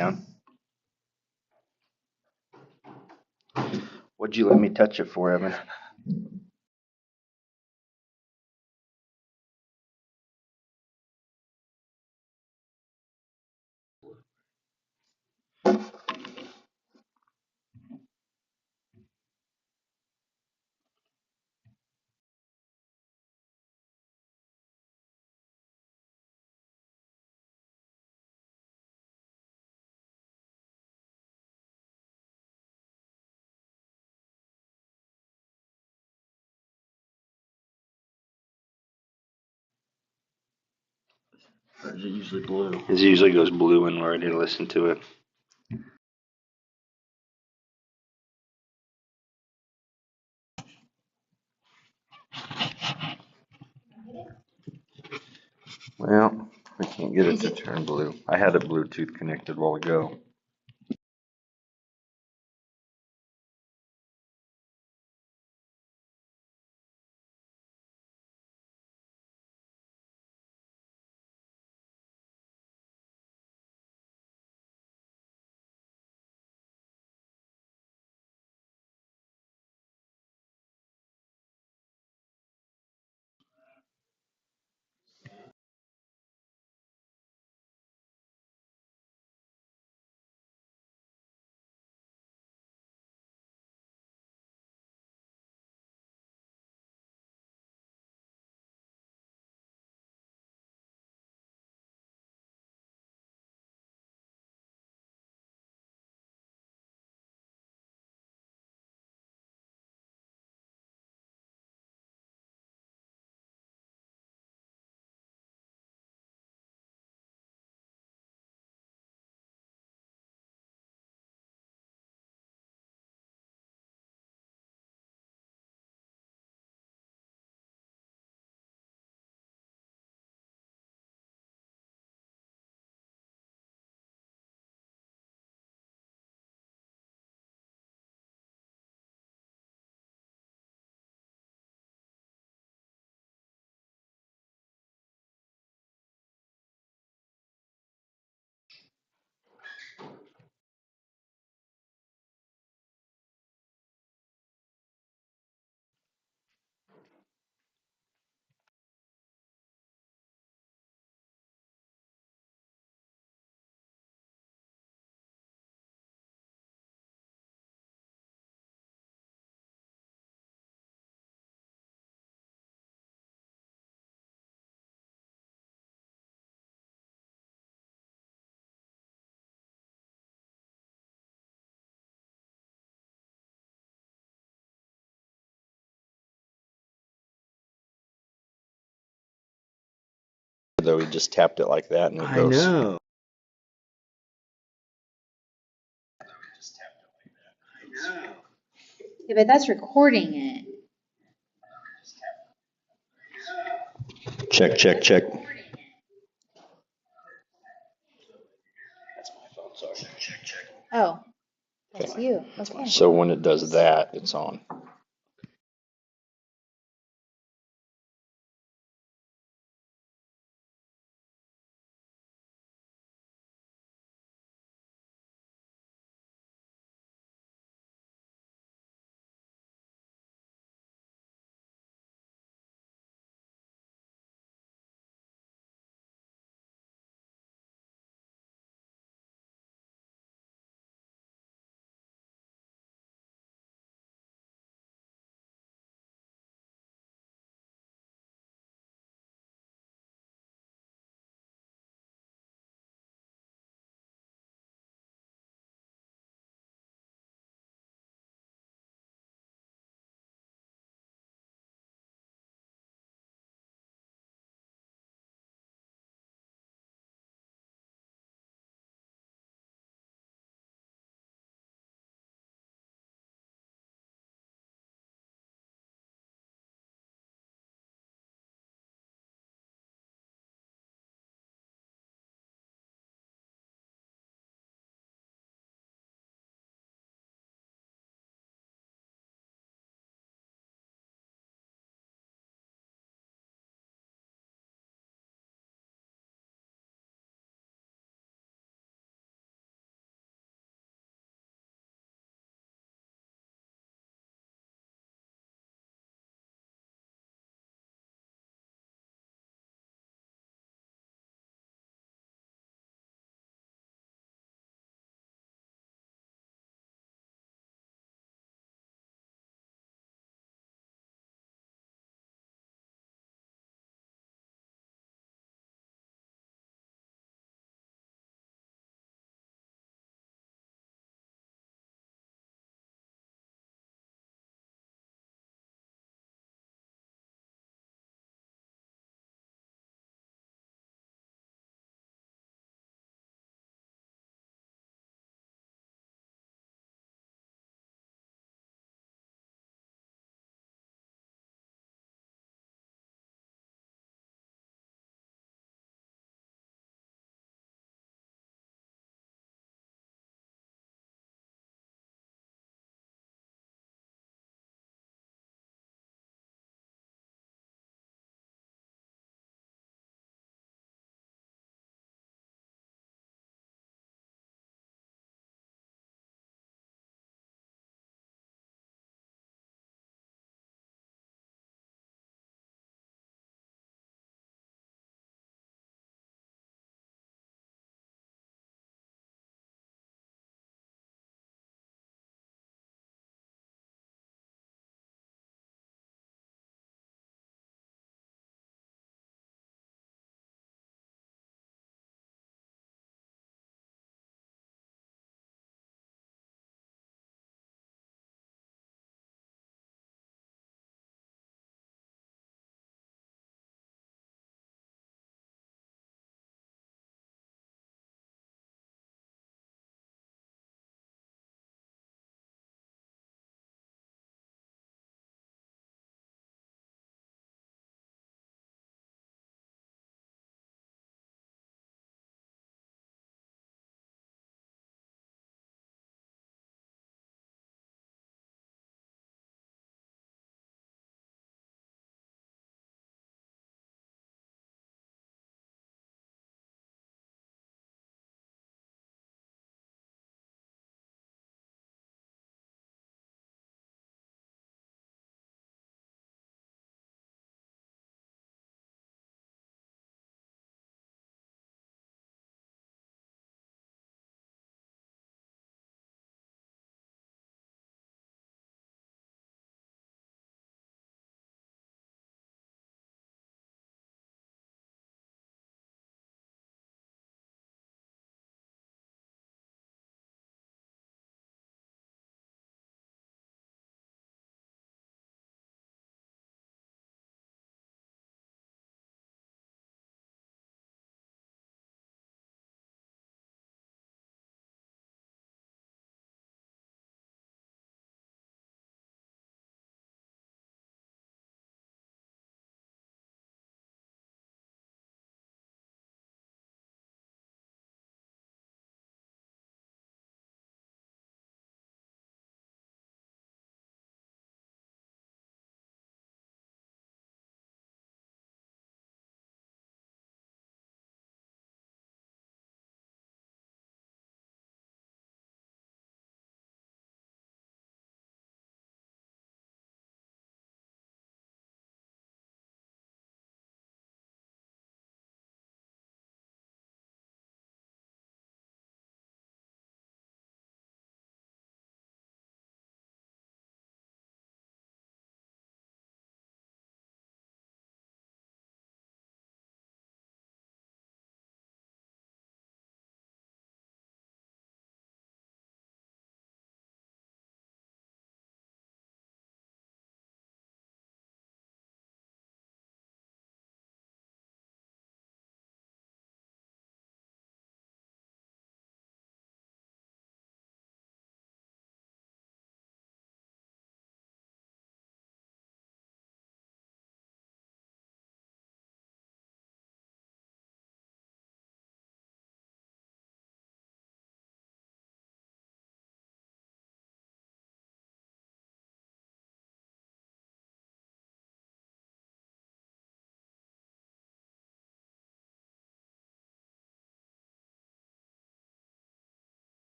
Down. What'd you let me touch it for, Evan? Or is it usually blue? It usually goes blue when we're ready to listen to it. Well, I can't get it to turn blue. I had it Bluetooth connected a while ago. Though he just tapped it like that and it goes. I know. Yeah, but that's recording it. Check, check, check. That's my phone, sorry. Check, check. Oh, that's you. Okay. So when it does that, it's on.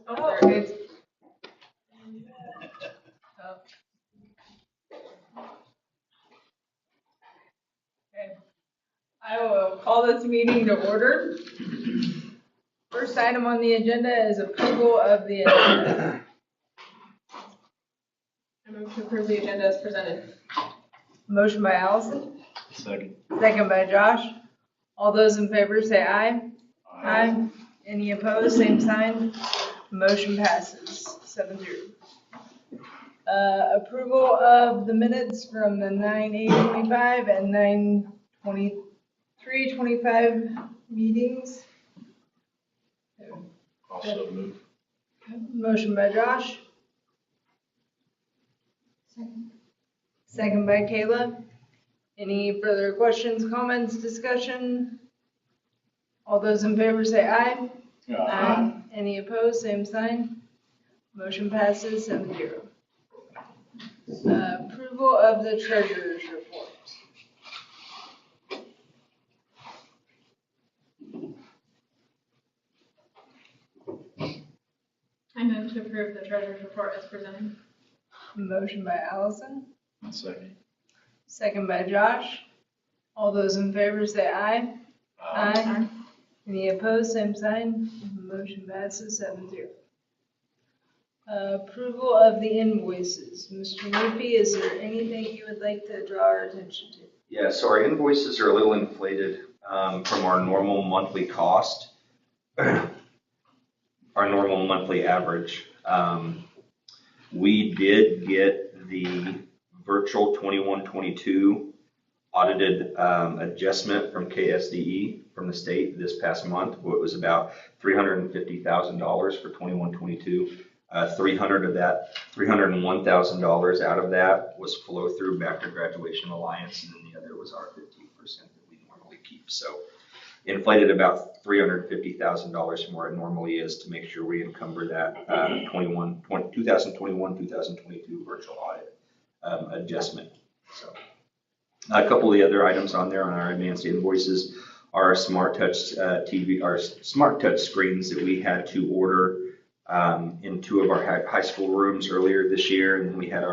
Oh, there it is. Oh. Okay. I will call this meeting to order. First item on the agenda is approval of the agenda. I move to approve the agenda as presented. Motion by Allison, Second. second by Josh. All those in favor say aye. Aye. Any opposed, same sign. Motion passes 7-0. Approval of the minutes from the 9/8/25 and 9/23/25 meetings. Also move. Motion by Josh, second by Kayla. Any further questions, comments, discussion? All those in favor say aye. Aye. Any opposed, same sign. Motion passes 7-0. Approval of the treasurer's report. I move to approve the treasurer's report as presented. Motion by Allison, Second. second by Josh. All those in favor say aye. Aye. Any opposed, same sign. Motion passes 7-0. Approval of the invoices. Mr. Murphy, is there anything you would like to draw our attention to? Yeah, so our invoices are a little inflated from our normal monthly cost, our normal monthly average. We did get the virtual 21-22 audited adjustment from KSDE from the state this past month. It was about $350,000 for 21-22. 300 of that, $301,000 out of that was flow through back to Graduation Alliance, and then the other was our 15% that we normally keep. So inflated about $350,000 from where it normally is to make sure we encumber that 2021-2022 virtual audit adjustment. So a couple of the other items on there on our advanced invoices are smart touch our smart touch screens that we had to order in 2 of our high school rooms earlier this year, and then we had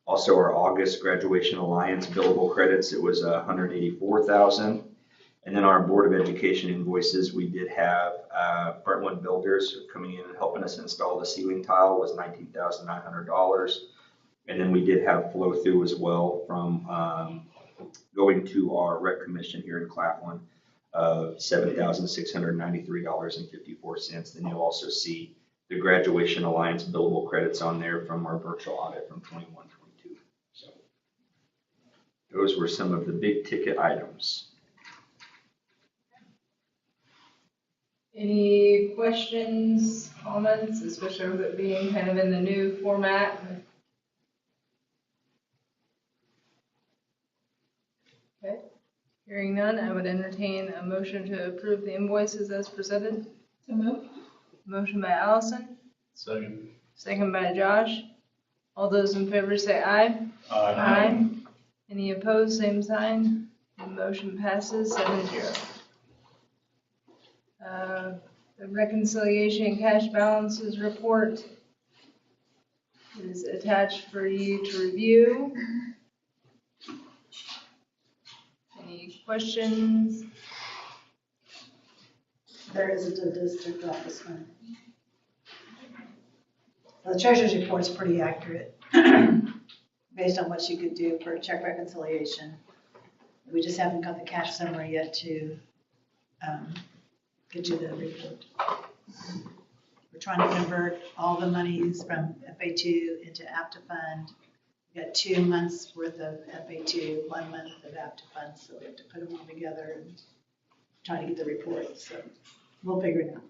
also our August Graduation Alliance billable credits. It was $184,000, and then our Board of Education invoices. We did have Frontline Builders coming in and helping us install the ceiling tile was $19,900, and then we did have flow through as well from going to our rec commission here in Claflin of $7,693.54. Then you'll also see the Graduation Alliance billable credits on there from our virtual audit from 21-22. So those were some of the big ticket items. Any questions, comments, especially with it being kind of in the new format? Okay, hearing none, I would entertain a motion to approve the invoices as presented. So moved. Motion by Allison, Second. second by Josh. All those in favor say aye. Aye. Any opposed, same sign. The motion passes 7-0. The reconciliation and cash balances report is attached for you to review. Any questions? There isn't a district office one. The treasurer's report is pretty accurate based on what you could do for check reconciliation. We just haven't got the cash summary yet to get you the report. We're trying to convert all the monies from FA2 into APTA fund. We got 2 months worth of FA2, 1 month of APTA fund, so we have to put them all together and try to get the report. So we'll figure it out.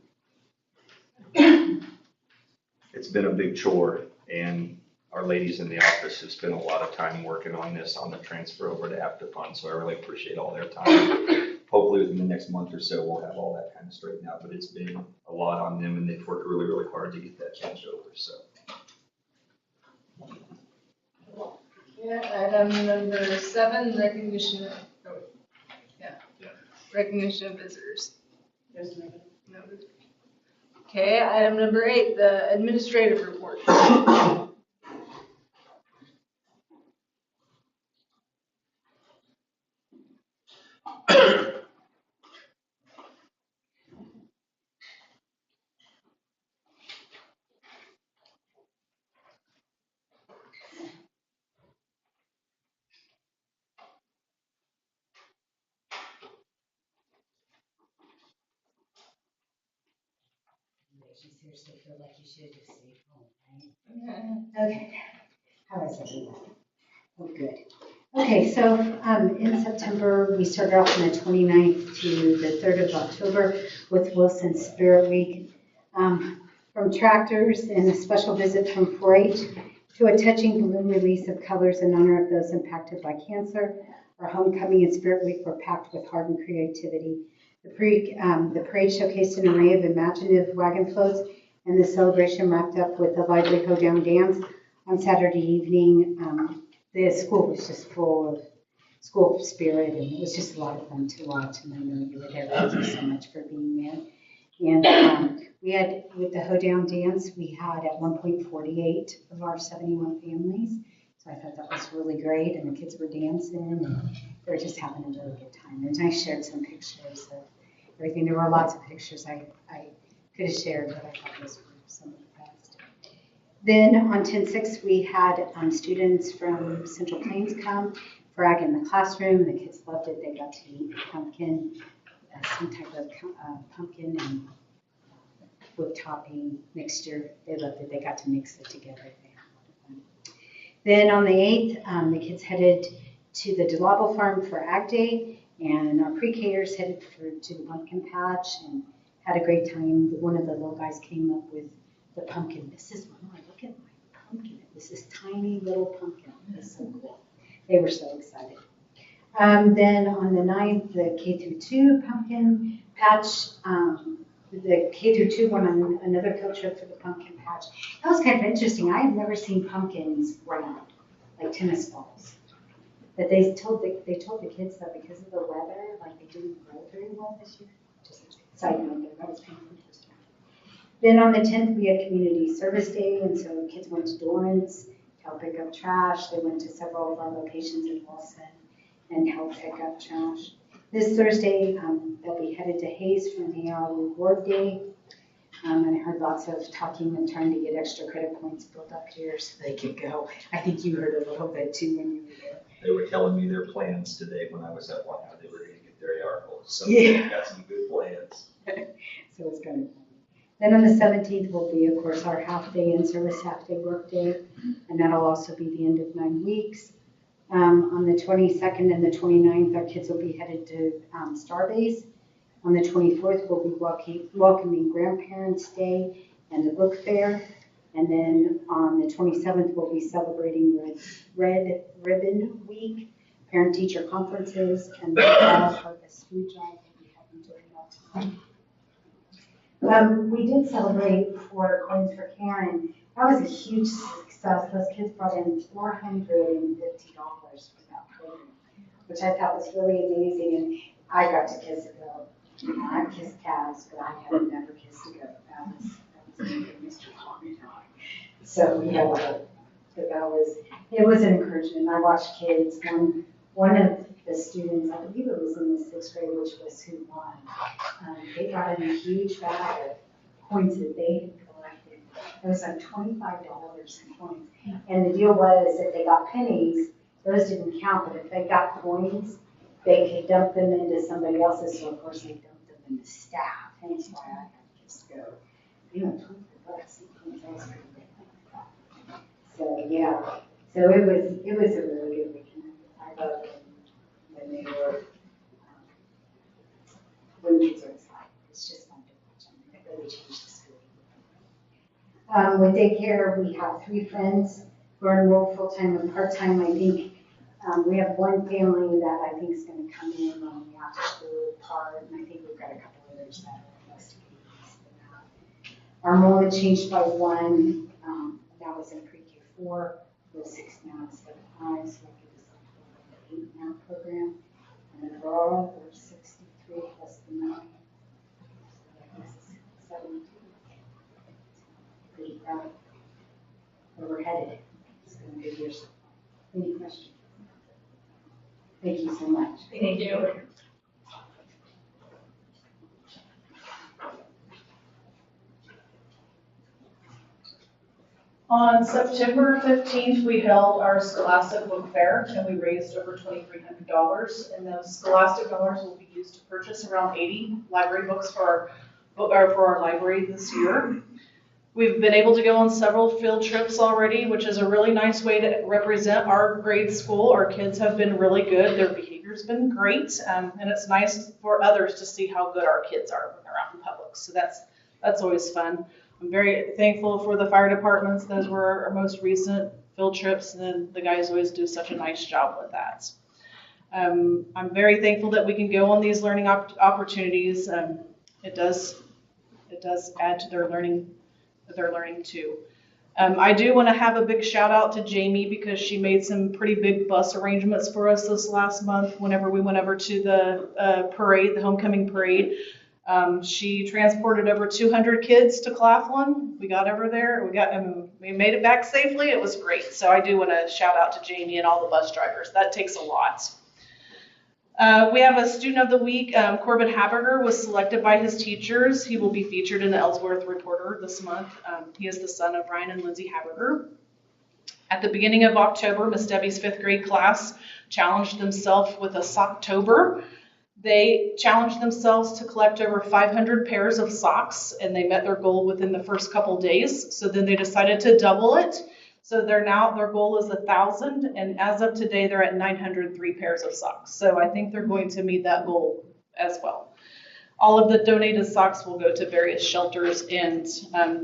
It's been a big chore, and our ladies in the office have spent a lot of time working on this on the transfer over to APTA fund, so I really appreciate all their time. Hopefully within the next month or so, we'll have all that kind of straightened out, but it's been a lot on them, and they've worked really, really hard to get that changed over, so. Yeah, item number 7, recognition of, recognition of visitors. There's another. Noted. Okay, item number 8, the administrative report. You seriously feel like you should just stay home, right? Okay. How is everyone? Oh, good. Okay, so in September, we started off on the 29th to the 3rd of October with Wilson Spirit Week. From tractors and a special visit from 4-H to a touching balloon release of colors in honor of those impacted by cancer. Our homecoming and Spirit Week were packed with heart and creativity. The parade showcased an array of imaginative wagon floats, and the celebration wrapped up with a lively hoedown dance on Saturday evening. The school was just full of school spirit, and it was just a lot of fun to watch, and I know you were there. Thank you so much for being there. And we had, with the hoedown dance, we had at one point 48 of our 71 families. So I thought that was really great, and the kids were dancing, and they were just having a really good time. And I shared some pictures of everything. There were lots of pictures I could have shared, but I thought those were some of the best. Then on 10/6, we had students from Central Plains come for Ag in the classroom. The kids loved it. They got to eat pumpkin, some type of pumpkin and whipped topping mixture. They loved it. They got to mix it together. They had a lot of fun. Then on the 8th, the kids headed to the DeLabo farm for Ag Day, and our pre-Kers headed to the pumpkin patch and had a great time. One of the little guys came up with the pumpkin. This is, Mama, look at my pumpkin. This is tiny little pumpkin. It's so cool. They were so excited. Then on the 9th, the K through 2 pumpkin patch, the K through 2 went on another field trip for the pumpkin patch. That was kind of interesting. I have never seen pumpkins round, like tennis balls. But they told the kids that because of the weather, like they didn't grow very well this year. Just side note, that was kind of interesting. Then on the 10th, we had Community Service Day, and so kids went to Dorrance to help pick up trash. They went to several of our locations in Wilson and helped pick up trash. This Thursday, they'll be headed to Hayes for an AR Reward Day. And I heard lots of talking and trying to get extra credit points built up here so they could go. I think you heard a little bit too when you were there. They were telling me their plans today when I was at one, how they were going to get their AR goals. So Yeah. they've got some good plans. So it's kind of fun. Then on the 17th will be, of course, our half-day in-service, half-day workday, and that'll also be the end of 9 weeks. On the 22nd and the 29th, our kids will be headed to Starbase. On the 24th, we'll be welcoming Grandparents' Day and the book fair. And then on the 27th, we'll be celebrating Red Ribbon Week, parent-teacher conferences, and the Fall Harvest Food Drive that we have doing that time. We did celebrate for Coins for Karen. That was a huge success. Those kids brought in $450 for that program, which I thought was really amazing. And I got to kiss a goat. I've kissed calves, but I have never kissed a goat. That was Mr. Tommy. So yeah, it was an encouragement. I watched kids. One of the students, I believe it was in the 6th grade, which was who won. They brought in a huge bag of coins that they had collected. It was like $25 in coins. And the deal was if they got pennies, those didn't count, but if they got coins, they could dump them into somebody else's. So of course they dumped them into staff. Hence why I had to just go, $25 in coins. That was pretty good. So yeah, so it was a really good weekend. I loved it when they were when kids are excited. It's just fun to watch them. It really changed the school. With daycare, we have 3 friends who are enrolled full-time and part-time. I think we have one family that I think is going to come in on the after-school part, and I think we've got a couple others that are investigating this. Our enrollment changed by 1. That was in pre-K4 with 6 now instead of 5, so that gives us an 8 now program. And overall, there's 63 plus the 9. So that gives us 72. On September 15th, we held our Scholastic Book Fair, and we raised over $2,300. And those Scholastic dollars will be used to purchase around 80 library books for our library this year. We've been able to go on several field trips already, which is a really nice way to represent our grade school. Our kids have been really good. Their behavior's been great, and it's nice for others to see how good our kids are when they're out in public. So that's always fun. I'm very thankful for the fire departments. Those were our most recent field trips, and the guys always do such a nice job with that. I'm very thankful that we can go on these learning opportunities. It does add to their learning too. I do want to have a big shout out to Jamie because she made some pretty big bus arrangements for us this last month whenever we went over to the parade, the homecoming parade. She transported over 200 kids to Claflin. We got over there. We made it back safely. It was great. So I do want to shout out to Jamie and all the bus drivers. That takes a lot. We have a student of the week. Corbin Haberger was selected by his teachers. He will be featured in the Ellsworth Reporter this month. He is the son of Ryan and Lindsay Haberger. At the beginning of October, Miss Debbie's 5th grade class challenged themselves with a Socktober. They challenged themselves to collect over 500 pairs of socks, and they met their goal within the first couple days. So then they decided to double it. So their goal is 1,000, and as of today, they're at 903 pairs of socks. So I think they're going to meet that goal as well. All of the donated socks will go to various shelters and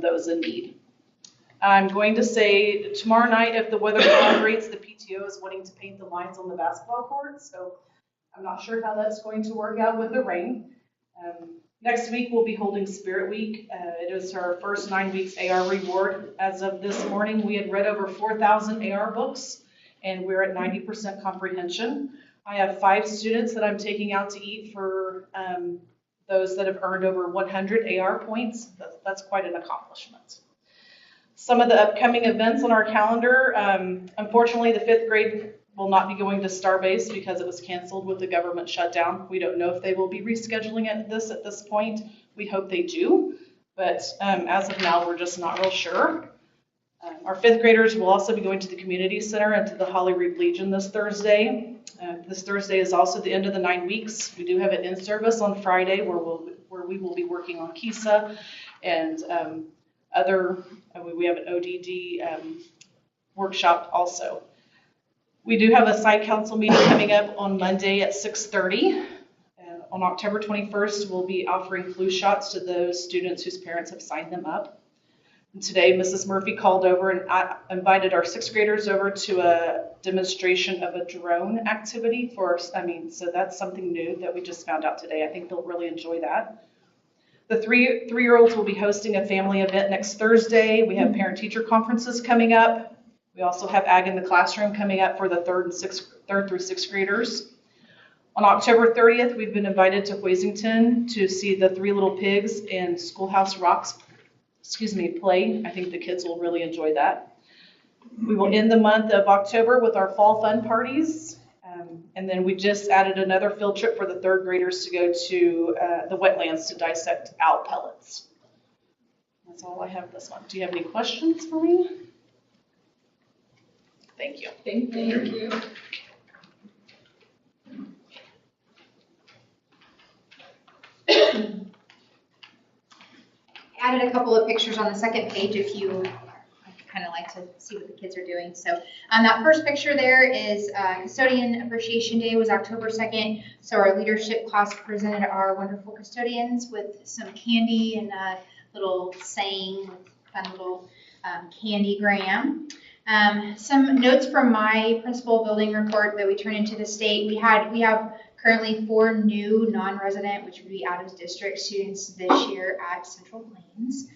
those in need. I'm going to say tomorrow night, if the weather cooperates, the PTO is wanting to paint the lines on the basketball court. So I'm not sure how that's going to work out with the rain. Next week, we'll be holding Spirit Week. It is our first 9 weeks AR reward. As of this morning, we had read over 4,000 AR books, and we're at 90% comprehension. I have 5 students that I'm taking out to eat for those that have earned over 100 AR points. That's quite an accomplishment. Some of the upcoming events on our calendar, unfortunately, the 5th grade will not be going to Starbase because it was canceled with the government shutdown. We don't know if they will be rescheduling at this point. We hope they do, but as of now, we're just not real sure. Our 5th graders will also be going to the community center and to the Holly Reeve Legion this Thursday. This Thursday is also the end of the 9 weeks. We do have an in-service on Friday where we will be working on KISA and we have an ODD workshop also. We do have a site council meeting coming up on Monday at 6:30. On October 21st, we'll be offering flu shots to those students whose parents have signed them up. And today, Mrs. Murphy called over and invited our 6th graders over to a demonstration of a drone activity so that's something new that we just found out today. I think they'll really enjoy that. The three-year-olds will be hosting a family event next Thursday. We have parent-teacher conferences coming up. We also have Ag in the Classroom coming up for the 3rd through 6th graders. On October 30th, we've been invited to Hoisington to see the 3 Little Pigs and Schoolhouse Rocks, play. I think the kids will really enjoy that. We will end the month of October with our fall fun parties. And then we just added another field trip for the 3rd graders to go to the wetlands to dissect owl pellets. That's all I have this month. Do you have any questions for me? Thank you. Thank you. Added a couple of pictures on the second page if you kind of like to see what the kids are doing. So that first picture there is Custodian Appreciation Day was October 2nd. So our leadership class presented our wonderful custodians with some candy and a little saying with fun little candygram. Some notes from my principal building report that we turn into the state. We have currently 4 new non-resident, which would be out of district students this year at Central Plains.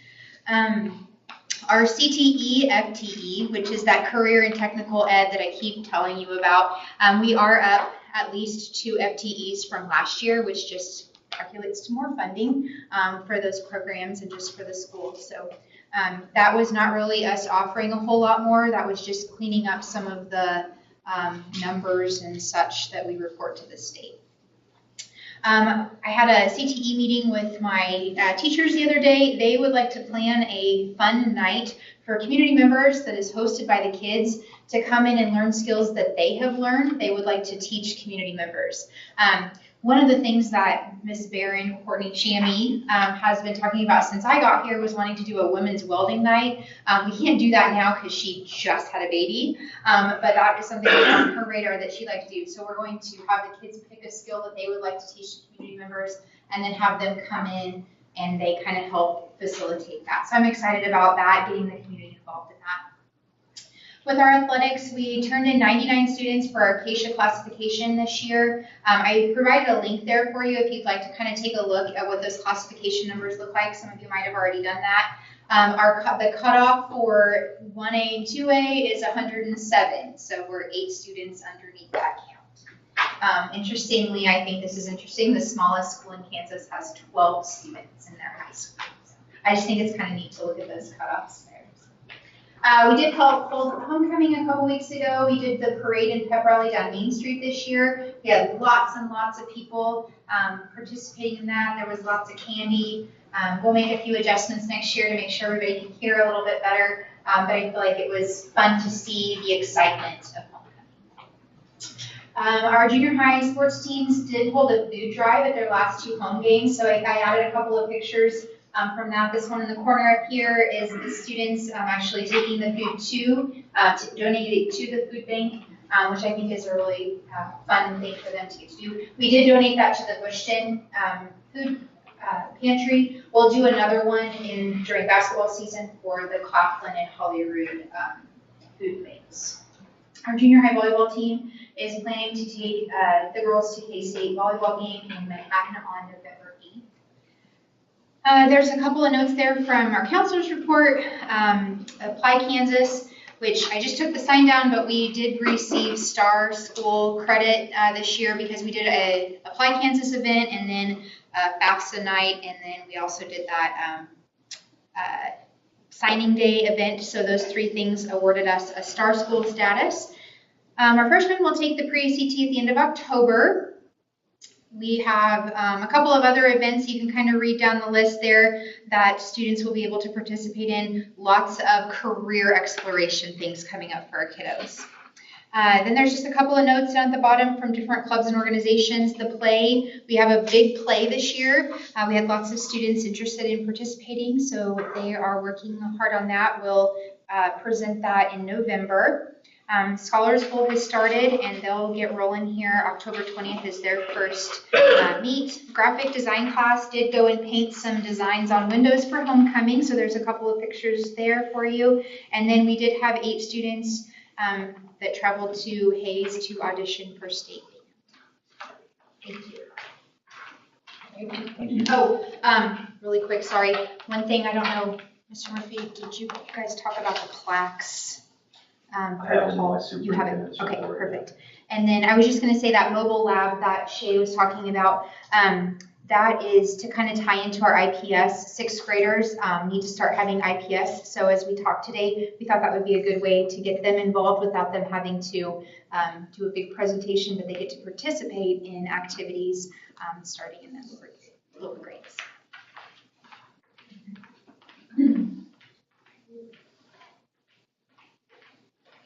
Our CTE, FTE, which is that career and technical ed that I keep telling you about, we are up at least 2 FTEs from last year, which just calculates to more funding for those programs and just for the school. So that was not really us offering a whole lot more. That was just cleaning up some of the numbers and such that we report to the state. I had a CTE meeting with my teachers the other day. They would like to plan a fun night for community members that is hosted by the kids to come in and learn skills that they have learned. They would like to teach community members. One of the things that Ms. Barron, Courtney Chammy, has been talking about since I got here was wanting to do a women's welding night. We can't do that now because she just had a baby, but that is something that's on her radar that she'd like to do. So we're going to have the kids pick a skill that they would like to teach to community members and then have them come in and they kind of help facilitate that. So I'm excited about that, getting the community involved in that. With our athletics, we turned in 99 students for our Acacia classification this year. I provided a link there for you if you'd like to kind of take a look at what those classification numbers look like. Some of you might have already done that. The cutoff for 1A and 2A is 107, so we're 8 students underneath that count. Interestingly, I think this is interesting, the smallest school in Kansas has 12 students in their high school. So I just think it's kind of neat to look at those cutoffs there. We did hold homecoming a couple weeks ago. We did the parade and pep rally down Main Street this year. We had lots and lots of people participating in that. There was lots of candy. We'll make a few adjustments next year to make sure everybody can hear a little bit better. But I feel like it was fun to see the excitement of homecoming. Our junior high sports teams did hold a food drive at their last 2 home games. So I added a couple of pictures from that. This one in the corner up here is the students actually taking the food to donate it to the food bank, which I think is a really fun thing for them to get to do. We did donate that to the Bushton food pantry. We'll do another one during basketball season for the Claflin and Holyrood food banks. Our junior high volleyball team is planning to take the girls to K-State volleyball game in Manhattan on November 8th. There's a couple of notes there from our counselor's report. Apply Kansas, which I just took the sign down, but we did receive Star School credit this year because we did a Apply Kansas event and then FAFSA night, and then we also did that signing day event. So those 3 things awarded us a Star School status. Our freshmen will take the pre-ACT at the end of October. We have a couple of other events. You can kind of read down the list there that students will be able to participate in. Lots of career exploration things coming up for our kiddos. Then there's just a couple of notes down at the bottom from different clubs and organizations. The play, we have a big play this year. We had lots of students interested in participating, so they are working hard on that. We'll present that in November. Scholars Bowl has started and they'll get rolling here. October 20th is their first meet. Graphic design class did go and paint some designs on windows for homecoming, so there's a couple of pictures there for you. And then we did have 8 students that traveled to Hayes to audition for state. Thank you. Thank you. Oh, really quick, sorry. One thing, I don't know, Mr. Murphy, did you guys talk about the plaques? I have it in my You have it, superintendent's okay, report. perfect. And then I was just gonna say that mobile lab that Shay was talking about, that is to kind of tie into our IPS. 6th graders need to start having IPS. So as we talked today, we thought that would be a good way to get them involved without them having to do a big presentation, but they get to participate in activities starting in the lower grades.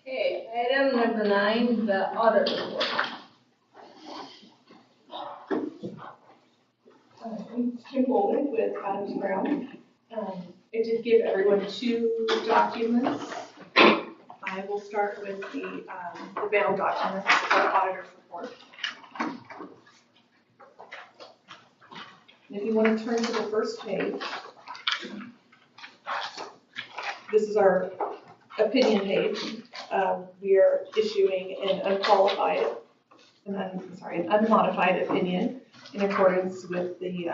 Okay, item number 9, the audit report. Kim Bolden with Adams Brown. I did give everyone 2 documents. I will start with the bail document, the auditor's report. And if you want to turn to the first page, this is our opinion page. We are issuing an unmodified opinion in accordance with the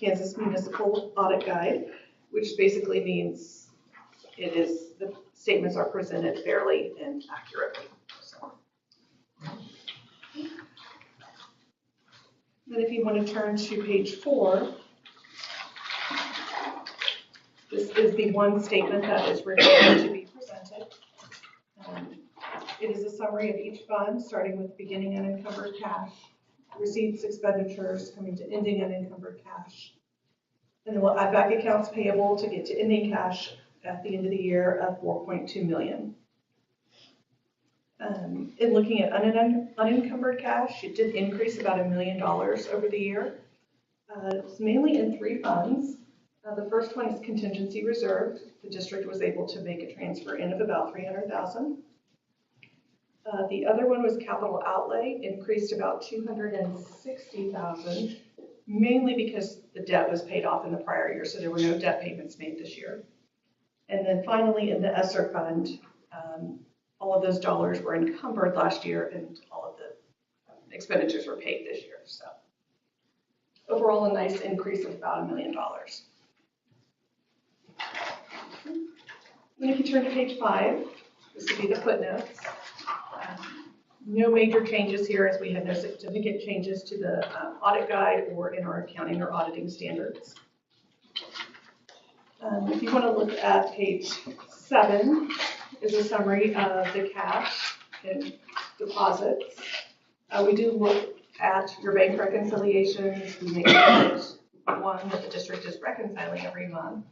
Kansas Municipal Audit Guide, which basically means the statements are presented fairly and accurately. So. Then if you want to turn to page 4, this is the one statement that is required to be presented. It is a summary of each fund, starting with beginning unencumbered cash, receipts, expenditures, coming to ending unencumbered cash. And then we'll add back accounts payable to get to ending cash at the end of the year of 4.2 million. In looking at unencumbered cash, it did increase about $1 million over the year. It's mainly in 3 funds. The first one is contingency reserve. The district was able to make a transfer in of about $300,000. The other one was capital outlay, increased about $260,000, mainly because the debt was paid off in the prior year, so there were no debt payments made this year. And then finally, in the ESSER fund, all of those dollars were encumbered last year, and all of the expenditures were paid this year. So overall, a nice increase of about $1 million. And if you turn to page 5, this would be the footnotes. No major changes here, as we had no significant changes to the audit guide or in our accounting or auditing standards. If you want to look at page 7, is a summary of the cash and deposits. We do look at your bank reconciliations. We make sure that the district is reconciling every month,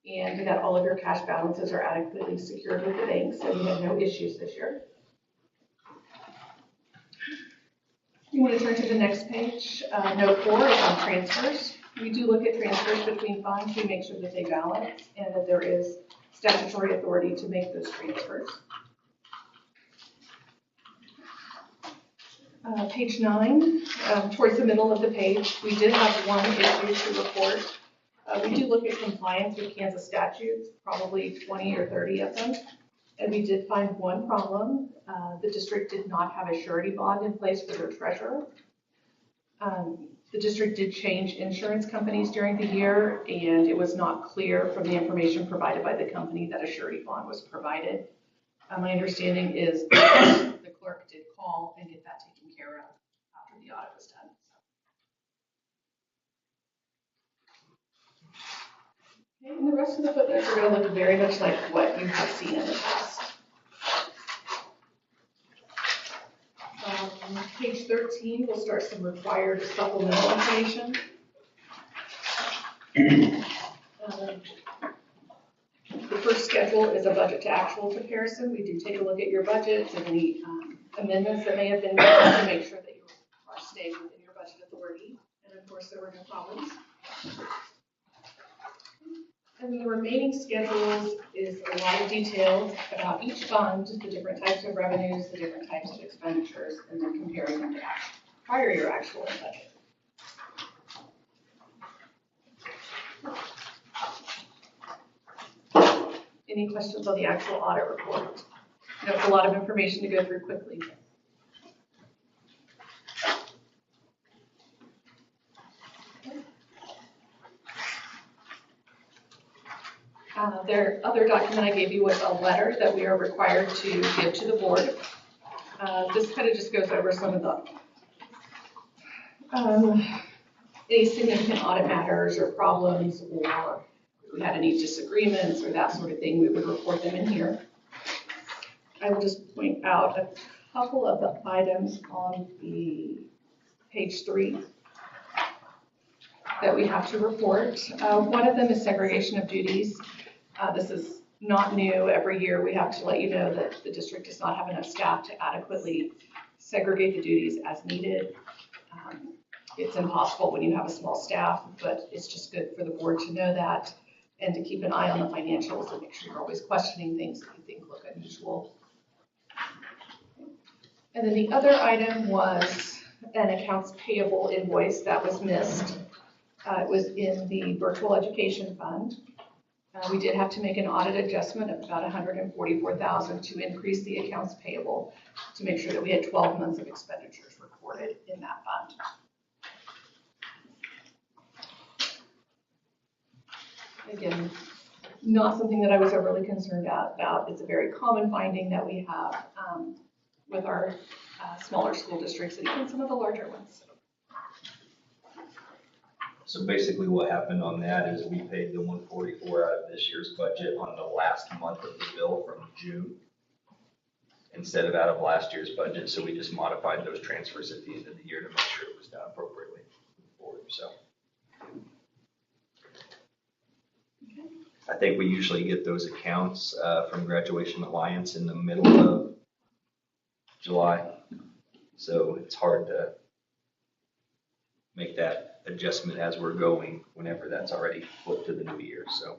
and that all of your cash balances are adequately secured with the bank, so we have no issues this year. You want to turn to the next page. Note 4 is on transfers. We do look at transfers between funds. We make sure that they balance and that there is statutory authority to make those transfers. Page 9, towards the middle of the page, we did have one issue to report. We do look at compliance with Kansas statutes, probably 20 or 30 of them. And we did find one problem. The district did not have a surety bond in place for their treasurer. The district did change insurance companies during the year, and it was not clear from the information provided by the company that a surety bond was provided. My understanding is the clerk did call and get that taken care of after the audit was done. Okay, and the rest of the footnotes are going to look very much like what you have seen in the past. Page 13, we'll start some required supplemental information. The first schedule is a budget to actual comparison. We do take a look at your budgets and any amendments that may have been made to make sure that you are staying within your budget authority. And of course, there were no problems. And the remaining schedules is a lot of details about each fund, the different types of revenues, the different types of expenditures, and then comparing them to prior year actual and budget. Any questions on the actual audit report? There's a lot of information to go through quickly. Their other document I gave you was a letter that we are required to give to the board. This kind of just goes over some of the any significant audit matters or problems, or if we had any disagreements or that sort of thing, we would report them in here. I will just point out a couple of the items on the page 3 that we have to report. One of them is segregation of duties. This is not new. Every year we have to let you know that the district does not have enough staff to adequately segregate the duties as needed. It's impossible when you have a small staff, but it's just good for the board to know that and to keep an eye on the financials and make sure you're always questioning things that you think look unusual. And then the other item was an accounts payable invoice that was missed. It was in the virtual education fund. We did have to make an audit adjustment of about $144,000 to increase the accounts payable to make sure that we had 12 months of expenditures recorded in that fund. Again, not something that I was overly concerned about. It's a very common finding that we have with our smaller school districts and even some of the larger ones. So basically what happened on that is we paid the 144 out of this year's budget on the last month of the bill from June. instead of out of last year's budget. So we just modified those transfers at the end of the year to make sure it was done appropriately forward. So I think we usually get those accounts from Graduation Alliance in the middle of July. So it's hard to make that adjustment as we're going whenever that's already flipped to the new year. So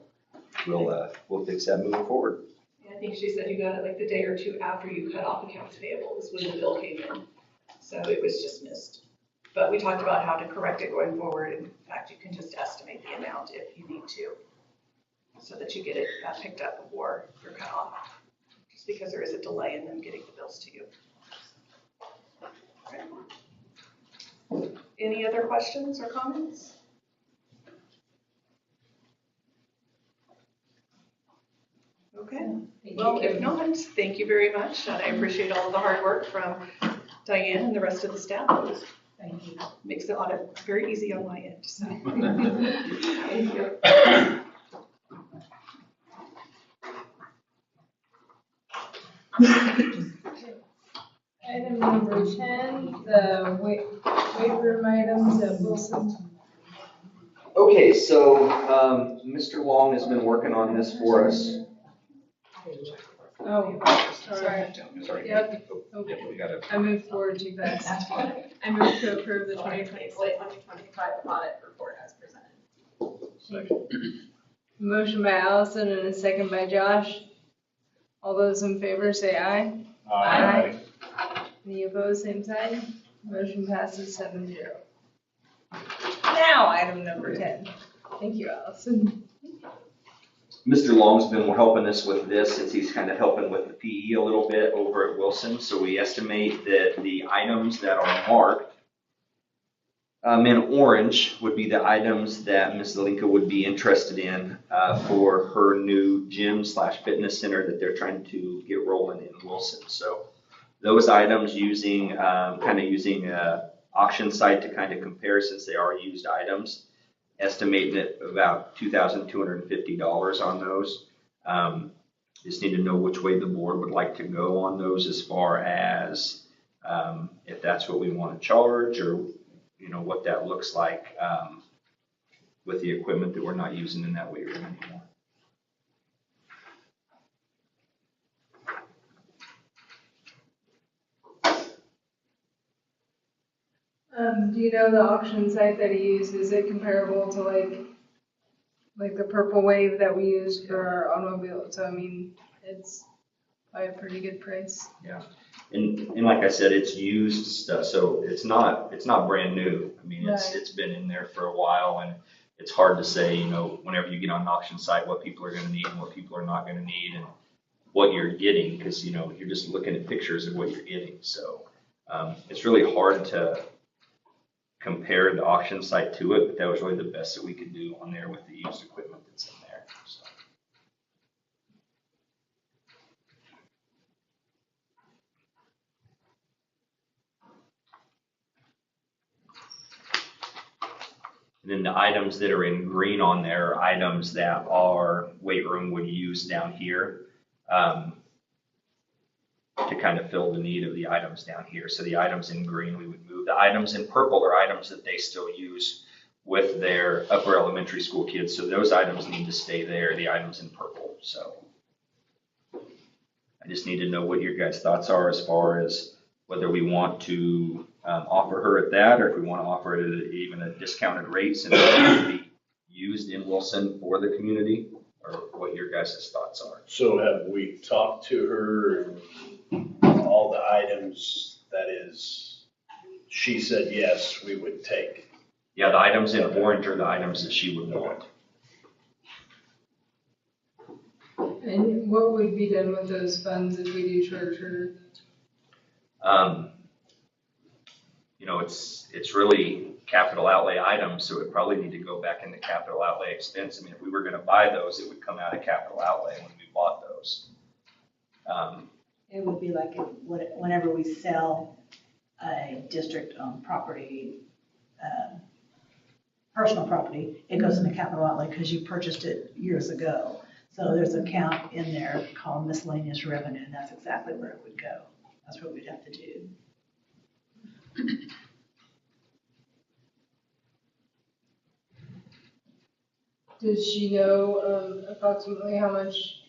we'll fix that moving forward. I think she said you got it like the day or two after you cut off accounts payable is when the bill came in. So it was just missed. But we talked about how to correct it going forward. In fact, you can just estimate the amount if you need to, so that you get it picked up before you're cut off. Just because there is a delay in them getting the bills to you. Okay. Any other questions or comments? Okay. Well, if not, thank you very much. And I appreciate all of the hard work from Diane and the rest of the staff. Thank you. Makes the audit very easy on my end, so. Thank you. Item number 10, the weight room items at Wilson. Okay, so Mr. Long has been working on this for us. Oh, sorry. Sorry. Yep. Oh, yeah, we gotta. I moved forward too fast. I moved to approve the 2025 audit report as presented. Motion by Allison and a second by Josh. All those in favor say aye. Aye. Any opposed, same sign. Motion passes 7-0. Now, item number 10. Thank you, Allison. Mr. Long's been helping us with this since he's kind of helping with the PE a little bit over at Wilson. So we estimate that the items that are marked in orange would be the items that Ms. Zelinka would be interested in for her new gym/fitness center that they're trying to get rolling in Wilson. So those items using using an auction site to kind of compare, since they are used items, estimating it about $2,250 on those. Just need to know which way the board would like to go on those, as far as if that's what we want to charge, or what that looks like with the equipment that we're not using in that weight room anymore. Do you know the auction site that he used? Is it comparable to like the Purple Wave that we used for our automobile? So I mean, it's by a pretty good price. Yeah, and like I said, it's used stuff, so it's not brand new. I mean, it's been in there for a while, and it's hard to say, whenever you get on an auction site, what people are going to need and what people are not going to need, and what you're getting, because you're just looking at pictures of what you're getting. So it's really hard to compare the auction site to it, but that was really the best that we could do on there with the used equipment that's in there. So. And then the items that are in green on there are items that our weight room would use down here to kind of fill the need of the items down here. So the items in green we would move. The items in purple are items that they still use with their upper elementary school kids. So those items need to stay there, the items in purple. So I just need to know what your guys' thoughts are as far as whether we want to offer her at that, or if we want to offer it at even a discounted rate, since it can be used in Wilson for the community, or what your guys' thoughts are. So have we talked to her and all the items, that is, she said yes, we would take? Yeah, the items in orange are the items that she would want. And what would be done with those funds if we do charge her? It's really capital outlay items, so it probably need to go back into capital outlay expense. I mean, if we were going to buy those, it would come out of capital outlay when we bought those. It would be like whenever we sell a district-owned property, personal property, it goes into capital outlay because you purchased it years ago. So there's an account in there called miscellaneous revenue, and that's exactly where it would go. That's what we'd have to do. Does she know approximately how much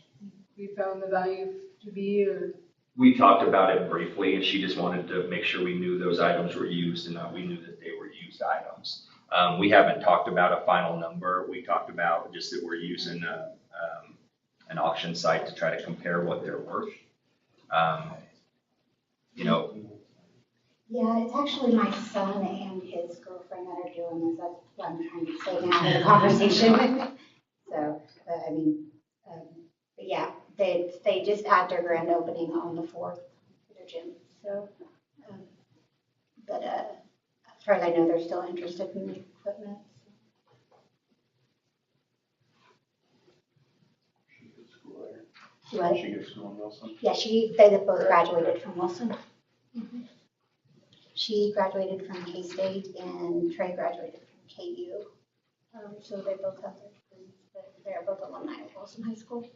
we found the value to be, or? We talked about it briefly, and she just wanted to make sure we knew those items were used and that we knew that they were used items. We haven't talked about a final number. We talked about just that we're using an auction site to try to compare what they're worth. You know, Yeah, it's actually my son and his girlfriend that are doing this. That's what I'm trying to say now in the conversation. So, I mean, but yeah, they just had their grand opening on the 4th for their gym. So, but as far as I know, they're still interested in the equipment. She goes to school there. She what? She goes to school in Wilson. Yeah, they both graduated from Wilson. Mm-hmm. She graduated from K-State and Trey graduated from KU. So they both have their degrees, but they're both alumni of Wilson High School.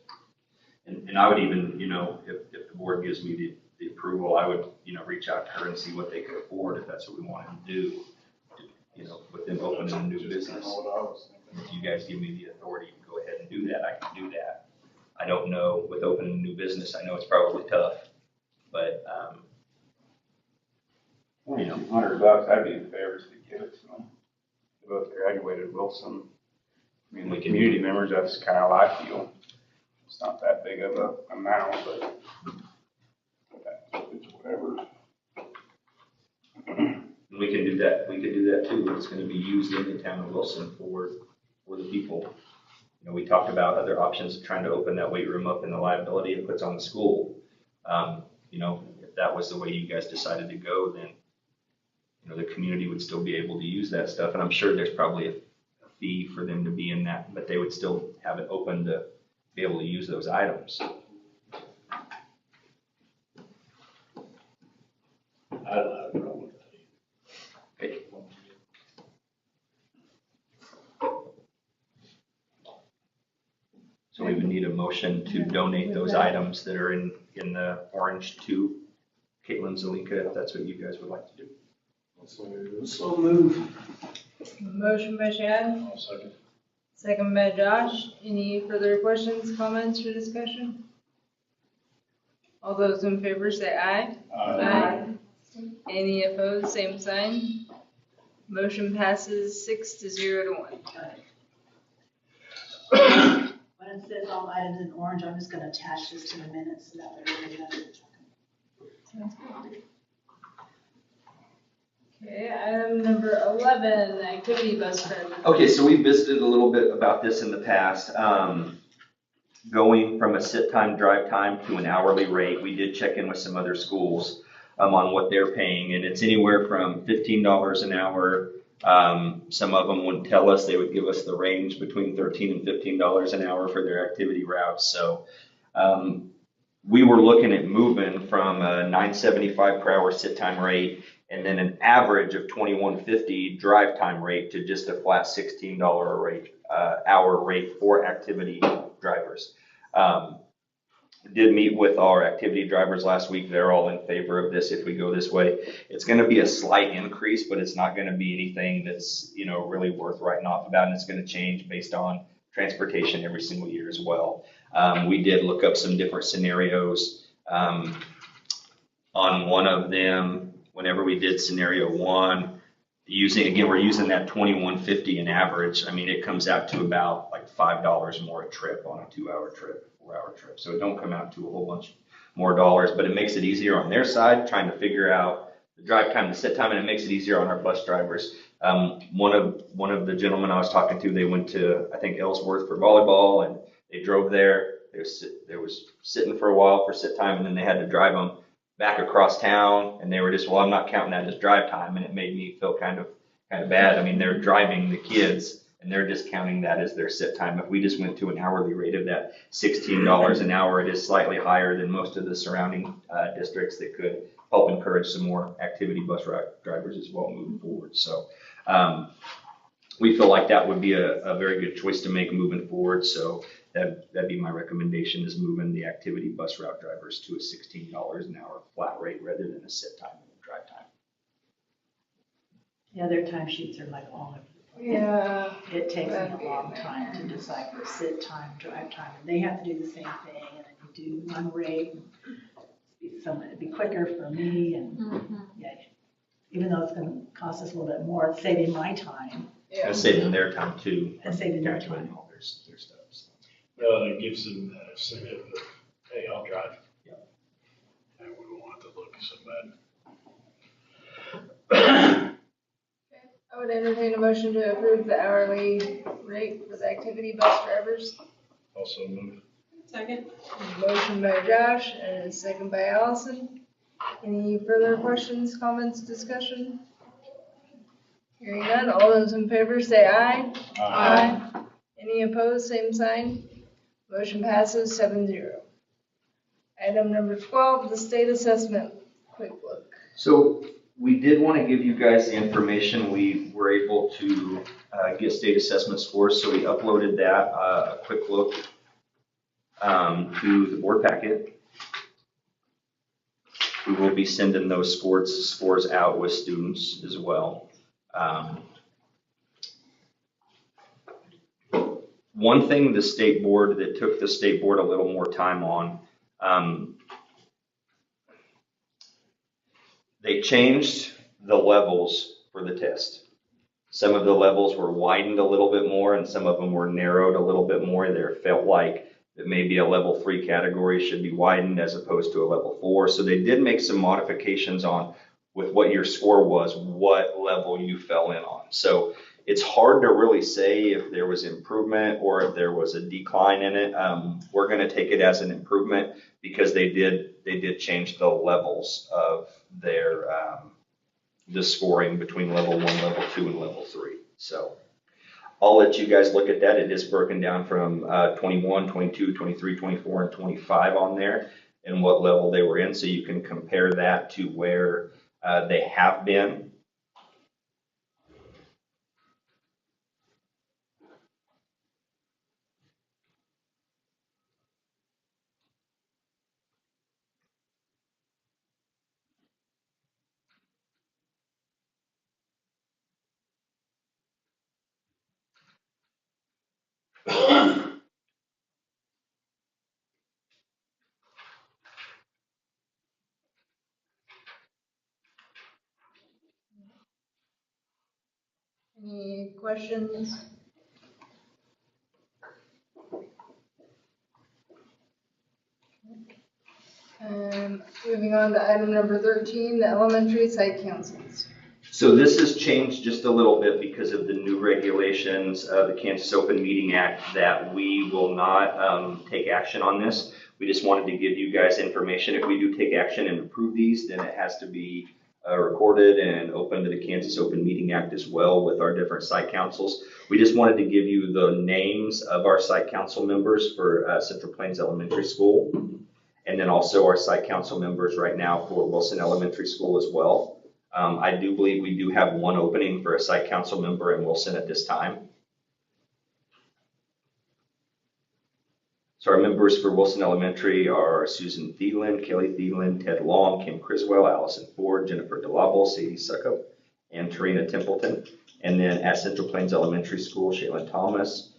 and I would even, you know, if the board gives me the approval, I would, you know, reach out to her and see what they could afford if that's what we wanted to do. You know, with them opening a new business. If you guys give me the authority to go ahead and do that, I can do that. I don't know, with opening a new business, I know it's probably tough, but, you know. $100, I'd be in favor to give it to them. They both graduated Wilson. I mean, the community members, that's kind of how I feel. It's not that big of a amount, but it's whatever. We can do that, we could do that too. It's gonna be used in the town of Wilson for the people. You know, we talked about other options of trying to open that weight room up and the liability it puts on the school. You know, if that was the way you guys decided to go, then, you know, the community would still be able to use that stuff. And I'm sure there's probably a fee for them to be in that, but they would still have it open to be able to use those items. I don't have a problem with that. Okay. So we would need a motion to donate those items that are in the orange to Caitlin Zelinka, if that's what you guys would like to do. So move. Motion by Chad, I'll second. second by Josh. Any further questions, comments, or discussion? All those in favor say aye. Aye. Any opposed, same sign. Motion passes 6-0 to 1. When it says all items in orange, I'm just gonna attach this to the minutes so that everybody knows. Okay, item number 11, activity bus driver. Okay, so we visited a little bit about this in the past. Going from a sit time, drive time to an hourly rate. We did check in with some other schools on what they're paying, and it's anywhere from $15 an hour. Some of them wouldn't tell us, they would give us the range between $13 and $15 an hour for their activity routes. So we were looking at moving from a $9.75 per hour sit time rate and then an average of $21.50 drive time rate to just a flat $16 rate, hour rate for activity drivers. Did meet with our activity drivers last week. They're all in favor of this if we go this way. It's going to be a slight increase, but it's not going to be anything that's, you know, really worth writing off about, and it's going to change based on transportation every single year as well. We did look up some different scenarios. On one of them, whenever we did scenario one, we're using that $21.50 an average. I mean, it comes out to about like $5 more a trip on a 2-hour trip, 4-hour trip. So it don't come out to a whole bunch more dollars, but it makes it easier on their side trying to figure out the drive time, the sit time, and it makes it easier on our bus drivers. One of the gentlemen I was talking to, they went to, I think, Ellsworth for volleyball, and they drove there. They was sitting for a while for sit time, and then they had to drive them back across town, and they were just, well, I'm not counting that as drive time, and it made me feel kind of bad. I mean, they're driving the kids, and they're just counting that as their sit time. If we just went to an hourly rate of that $16 an hour, it is slightly higher than most of the surrounding districts that could help encourage some more activity bus drivers as well moving forward. So we feel like that would be a very good choice to make moving forward. So that'd be my recommendation, is moving the activity bus route drivers to a $16 an hour flat rate rather than a sit time and a drive time. Yeah, their timesheets are like all over the place. Yeah. It takes them That'd be a long a time to decipher sit time, drive time, and they have to do the same thing, and then you do one rate. It'd be quicker for me, and yeah, even though it's gonna cost us a little bit more, it's saving my time Yeah. And saving their time too. and saving their Calculating time. all their stuff. So. Well, it gives them that incentive of, hey, I'll drive. Yeah. And we won't have to look so bad. I would entertain a motion to approve the hourly rate for the activity bus drivers. Also move. Second. Motion by Josh and a second by Allison. Any further questions, comments, discussion? Hearing none, all those in favor say aye. Any opposed, same sign. Motion passes 7-0. Item number 12, the state assessment. Quick look. So we did want to give you guys the information. We were able to get state assessment scores, so we uploaded that, a quick look to the board packet. We will be sending those scores out with students as well. One thing the state board, that took the state board a little more time on, they changed the levels for the test. Some of the levels were widened a little bit more and some of them were narrowed a little bit more. There felt like that maybe a level 3 category should be widened as opposed to a level 4. So they did make some modifications on with what your score was, what level you fell in on. So it's hard to really say if there was improvement or if there was a decline in it. We're going to take it as an improvement because they did change the levels of their the scoring between level 1, level 2, and level 3. So I'll let you guys look at that. It is broken down from 21, 22, 23, 24, and 25 on there and what level they were in. So you can compare that to where they have been. Any questions? Moving on to item number 13, the elementary site councils. So this has changed just a little bit because of the new regulations of the Kansas Open Meeting Act that we will not take action on this. We just wanted to give you guys information. If we do take action and approve these, then it has to be recorded and open to the Kansas Open Meeting Act as well with our different site councils. We just wanted to give you the names of our site council members for Central Plains Elementary School, and then also our site council members right now for Wilson Elementary School as well. I do believe we do have one opening for a site council member in Wilson at this time. So our members for Wilson Elementary are Susan Thielen, Kelly Thielen, Ted Long, Kim Criswell, Allison Ford, Jennifer DeLable, Sadie Suckup, and Tarina Templeton. And then at Central Plains Elementary School, Shaylin Thomas,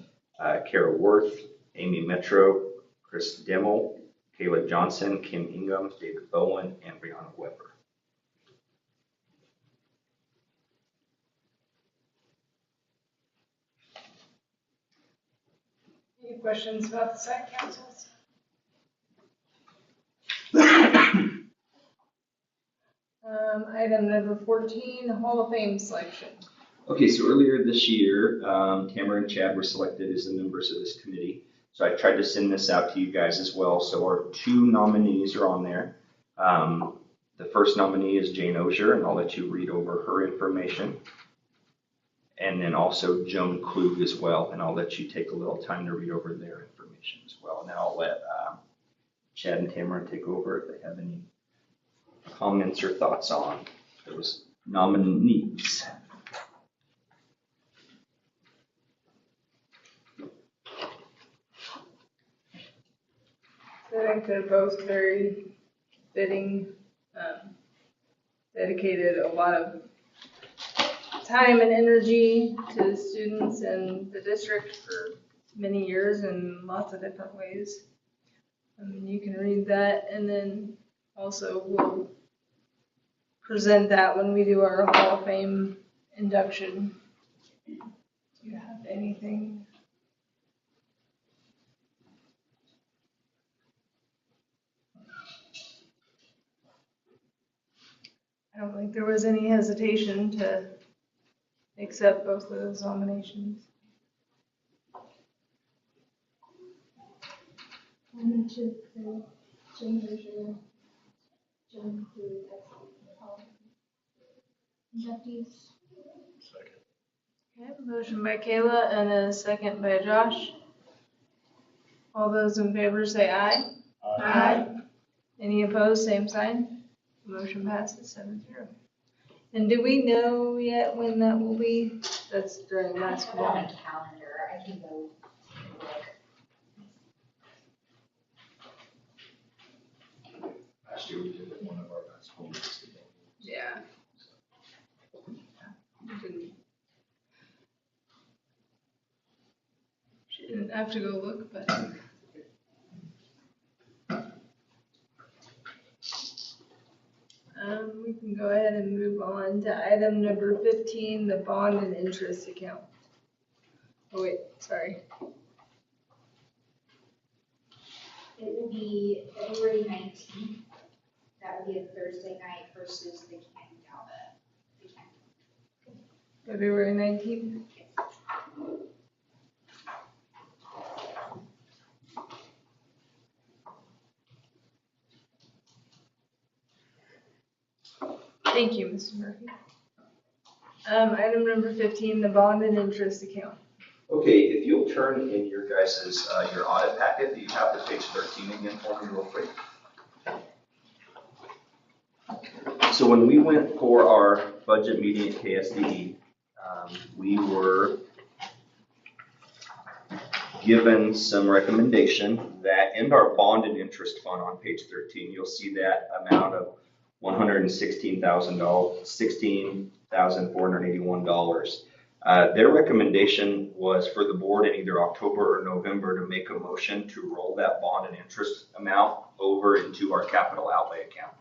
Kara Worth, Amy Metro, Chris Demmel, Kayla Johnson, Kim Ingham, David Bowen, and Brianna Weber. Any questions about the site councils? Item number 14, Hall of Fame selection. Okay, so earlier this year, Tamara and Chad were selected as the members of this committee. So I tried to send this out to you guys as well. So our 2 nominees are on there. The first nominee is Jane Osier, and I'll let you read over her information. And then also Joan Klug as well, and I'll let you take a little time to read over their information as well. And then I'll let Chad and Tamara take over if they have any comments or thoughts on those nominees. I think they're both very fitting, dedicated a lot of time and energy to the students and the district for many years in lots of different ways. You can read that, and then also we'll present that when we do our Hall of Fame induction. Do you have anything? I don't think there was any hesitation to accept both of those nominations. I move to approve Jim Boucher, Jim Boucher as inductees. Second. Okay, motion by Kayla and a second by Josh. All those in favor say aye. Aye. Any opposed, same sign. Motion passes 7-0. And do we know yet when that will be? That's during On basketball. a calendar, I can go look. Last year we did it one of our basketball meetings. Yeah. She didn't have to go look, but. We can go ahead and move on to item number 15, the bond and interest account. Oh wait, sorry. It will be February 19th. That will be a Thursday night versus the Canton Galva. February 19th. Thank you, Mr. Murphy. Item number 15, the bond and interest account. Okay, if you'll turn in your guys' your audit packet, do you have the page 13 again for me real quick? So when we went for our budget meeting at KSDE, we were given some recommendation that in our bond and interest fund on page 13, you'll see that amount of $16,481. Their recommendation was for the board in either October or November to make a motion to roll that bond and interest amount over into our capital outlay account.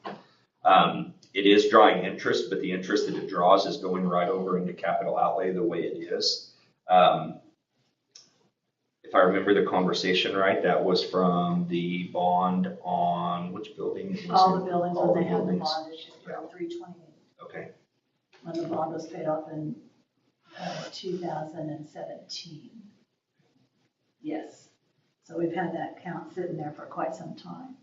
It is drawing interest, but the interest that it draws is going right over into capital outlay the way it is. If I remember the conversation right, that was from the bond on which building? It was All in- the buildings, all when the they had the buildings. bond issue, around 328, Okay, when the bond was paid off in 2017. Yes. So we've had that account sitting there for quite some time.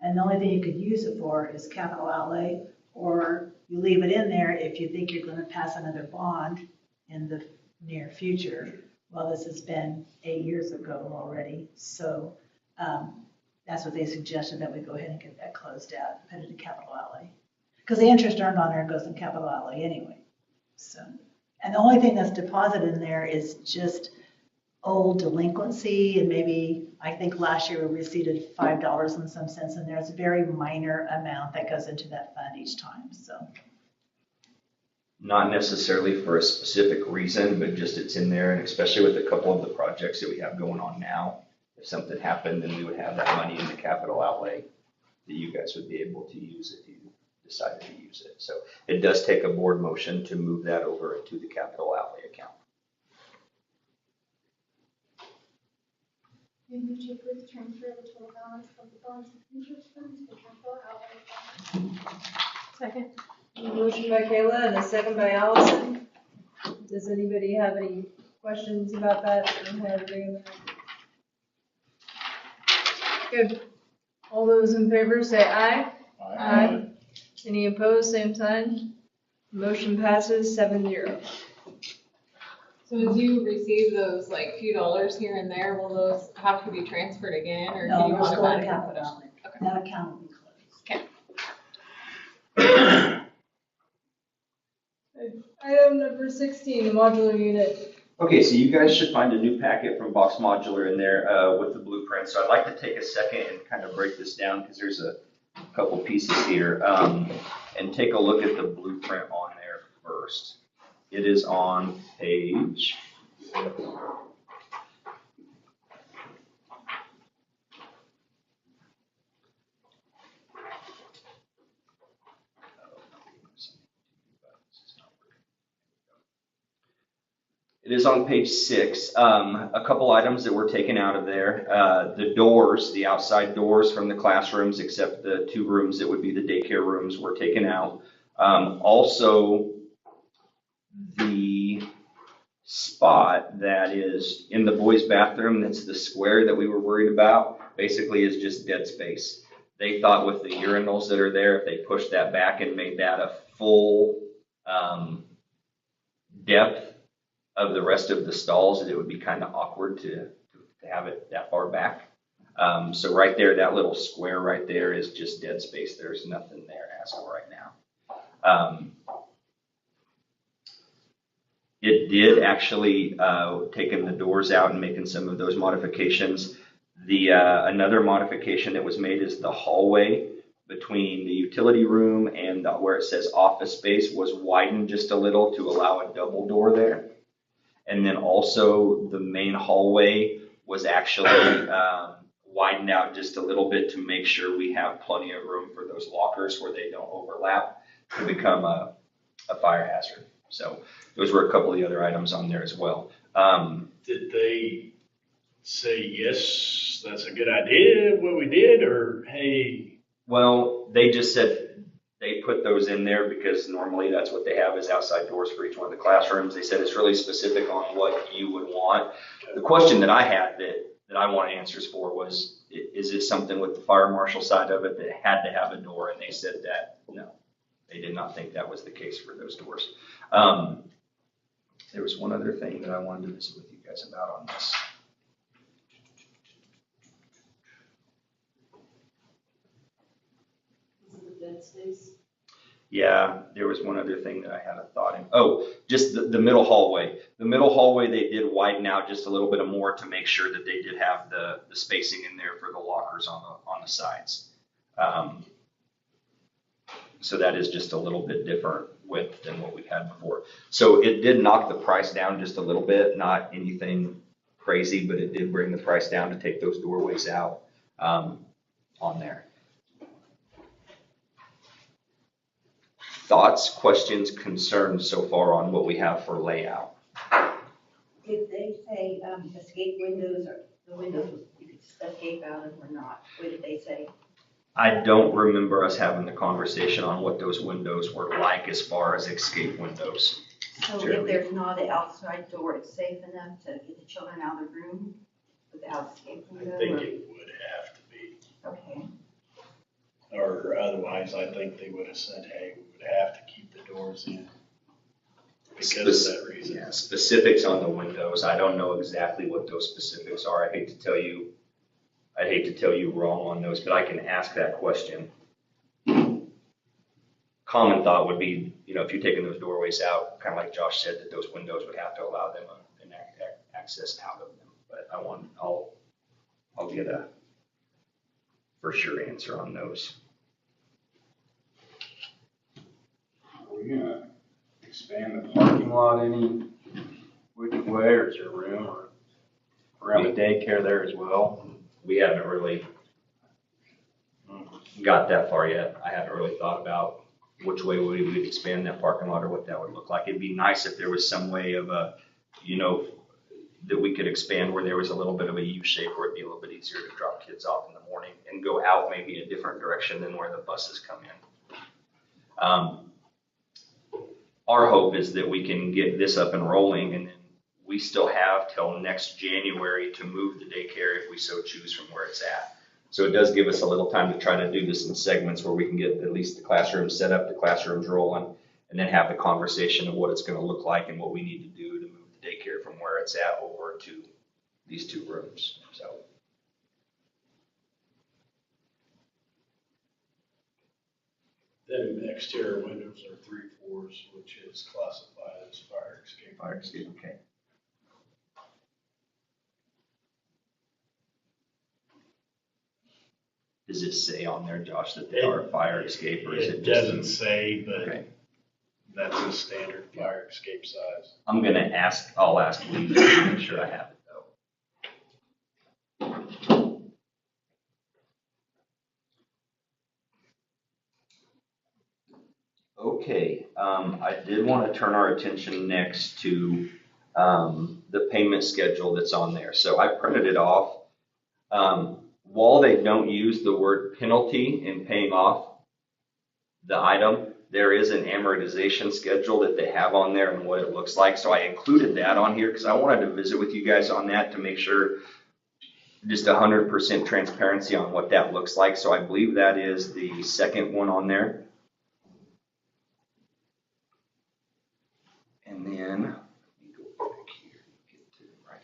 And the only thing you could use it for is capital outlay, or you leave it in there if you think you're going to pass another bond in the near future. Well, this has been 8 years ago already, so that's what they suggested, that we go ahead and get that closed out, put it in capital outlay. Because the interest earned on there goes in capital outlay anyway. So, and the only thing that's deposited in there is just old delinquency, and maybe, I think last year we received $5 and some cents in there. It's a very minor amount that goes into that fund each time, so. not necessarily for a specific reason, but just it's in there, and especially with a couple of the projects that we have going on now. If something happened, then we would have that money in the capital outlay that you guys would be able to use if you decided to use it. So it does take a board motion to move that over into the capital outlay account. I move to approve the transfer of the total balance of the bonds and interest funds to the capital outlay fund. Second. Motion by Kayla and a second by Allison. Does anybody have any questions about that? Good. All those in favor say aye. Aye. Any opposed, same sign. Motion passes 7-0. So as you receive those like few dollars here and there, will those have to be transferred again, or No, can you those go in automatically capital put them? outlay. Okay. That account will be closed. Item number 16, modular unit. Okay, so you guys should find a new packet from Box Modular in there with the blueprint. So I'd like to take a second and kind of break this down because there's a couple pieces here and take a look at the blueprint on there first. It is on page. It is on page 6. A couple items that were taken out of there. The doors, the outside doors from the classrooms, except the 2 rooms that would be the daycare rooms, were taken out. Also, the spot that is in the boys' bathroom, that's the square that we were worried about, basically is just dead space. They thought with the urinals that are there, if they pushed that back and made that a full depth of the rest of the stalls, that it would be kind of awkward to have it that far back. So right there, that little square right there is just dead space. There's nothing there as of right now. It did actually taking the doors out and making some of those modifications. The another modification that was made is the hallway between the utility room and where it says office space was widened just a little to allow a double door there. And then also the main hallway was actually widened out just a little bit to make sure we have plenty of room for those lockers where they don't overlap to become a fire hazard. So those were a couple of the other items on there as well. Did they say, yes, that's a good idea, what we did, or hey? Well, they just said they put those in there because normally that's what they have is outside doors for each one of the classrooms. They said it's really specific on what you would want. The question that I had that I wanted answers for was, is it something with the fire marshal side of it that had to have a door? And they said that no, they did not think that was the case for those doors. There was one other thing that I wanted to visit with you guys about on this. Dead space. Yeah, there was one other thing that I had a thought in. Oh, just the middle hallway. The middle hallway, they did widen out just a little bit more to make sure that they did have the spacing in there for the lockers on the sides. So that is just a little bit different width than what we've had before. So it did knock the price down just a little bit, not anything crazy, but it did bring the price down to take those doorways out on there. Thoughts, questions, concerns so far on what we have for layout? Did they say escape windows or the windows you could escape out of or not? What did they say? I don't remember us having the conversation on what those windows were like as far as escape windows. So if there's not an outside door, it's safe enough to get the children out of the room without escape window? I think it would have to be. Okay. Or otherwise, I think they would have said, hey, we would have to keep the doors in because of that reason. Yeah, specifics on the windows. I don't know exactly what those specifics are. I'd hate to tell you wrong on those, but I can ask that question. Common thought would be, if you're taking those doorways out, kind of like Josh said, that those windows would have to allow them an access out of them. But I'll get a for sure answer on those. Are we gonna expand the parking lot any which way, or is there room or around the daycare there as well? We haven't really got that far yet. I haven't really thought about which way we would expand that parking lot or what that would look like. It'd be nice if there was some way of that we could expand where there was a little bit of a U shape where it'd be a little bit easier to drop kids off in the morning and go out maybe a different direction than where the buses come in. Our hope is that we can get this up and rolling, and then we still have till next January to move the daycare if we so choose from where it's at. So it does give us a little time to try to do this in segments where we can get at least the classrooms set up, the classrooms rolling, and then have the conversation of what it's going to look like and what we need to do to move the daycare from where it's at over to these 2 rooms. So. Then exterior windows are 3/4, which is classified as fire escape. Fire escape, okay. Does it say on there, Josh, that they are a fire escape, or is it It just? doesn't say, but Okay, that's a standard fire escape size. I'm gonna ask, I'll ask Lee to make sure I have it though. Okay, I did want to turn our attention next to the payment schedule that's on there. So I printed it off. While they don't use the word penalty in paying off the item, there is an amortization schedule that they have on there and what it looks like. So I included that on here because I wanted to visit with you guys on that to make sure just 100% transparency on what that looks like. So I believe that is the second one on there. And then, let me go back here, get to the right.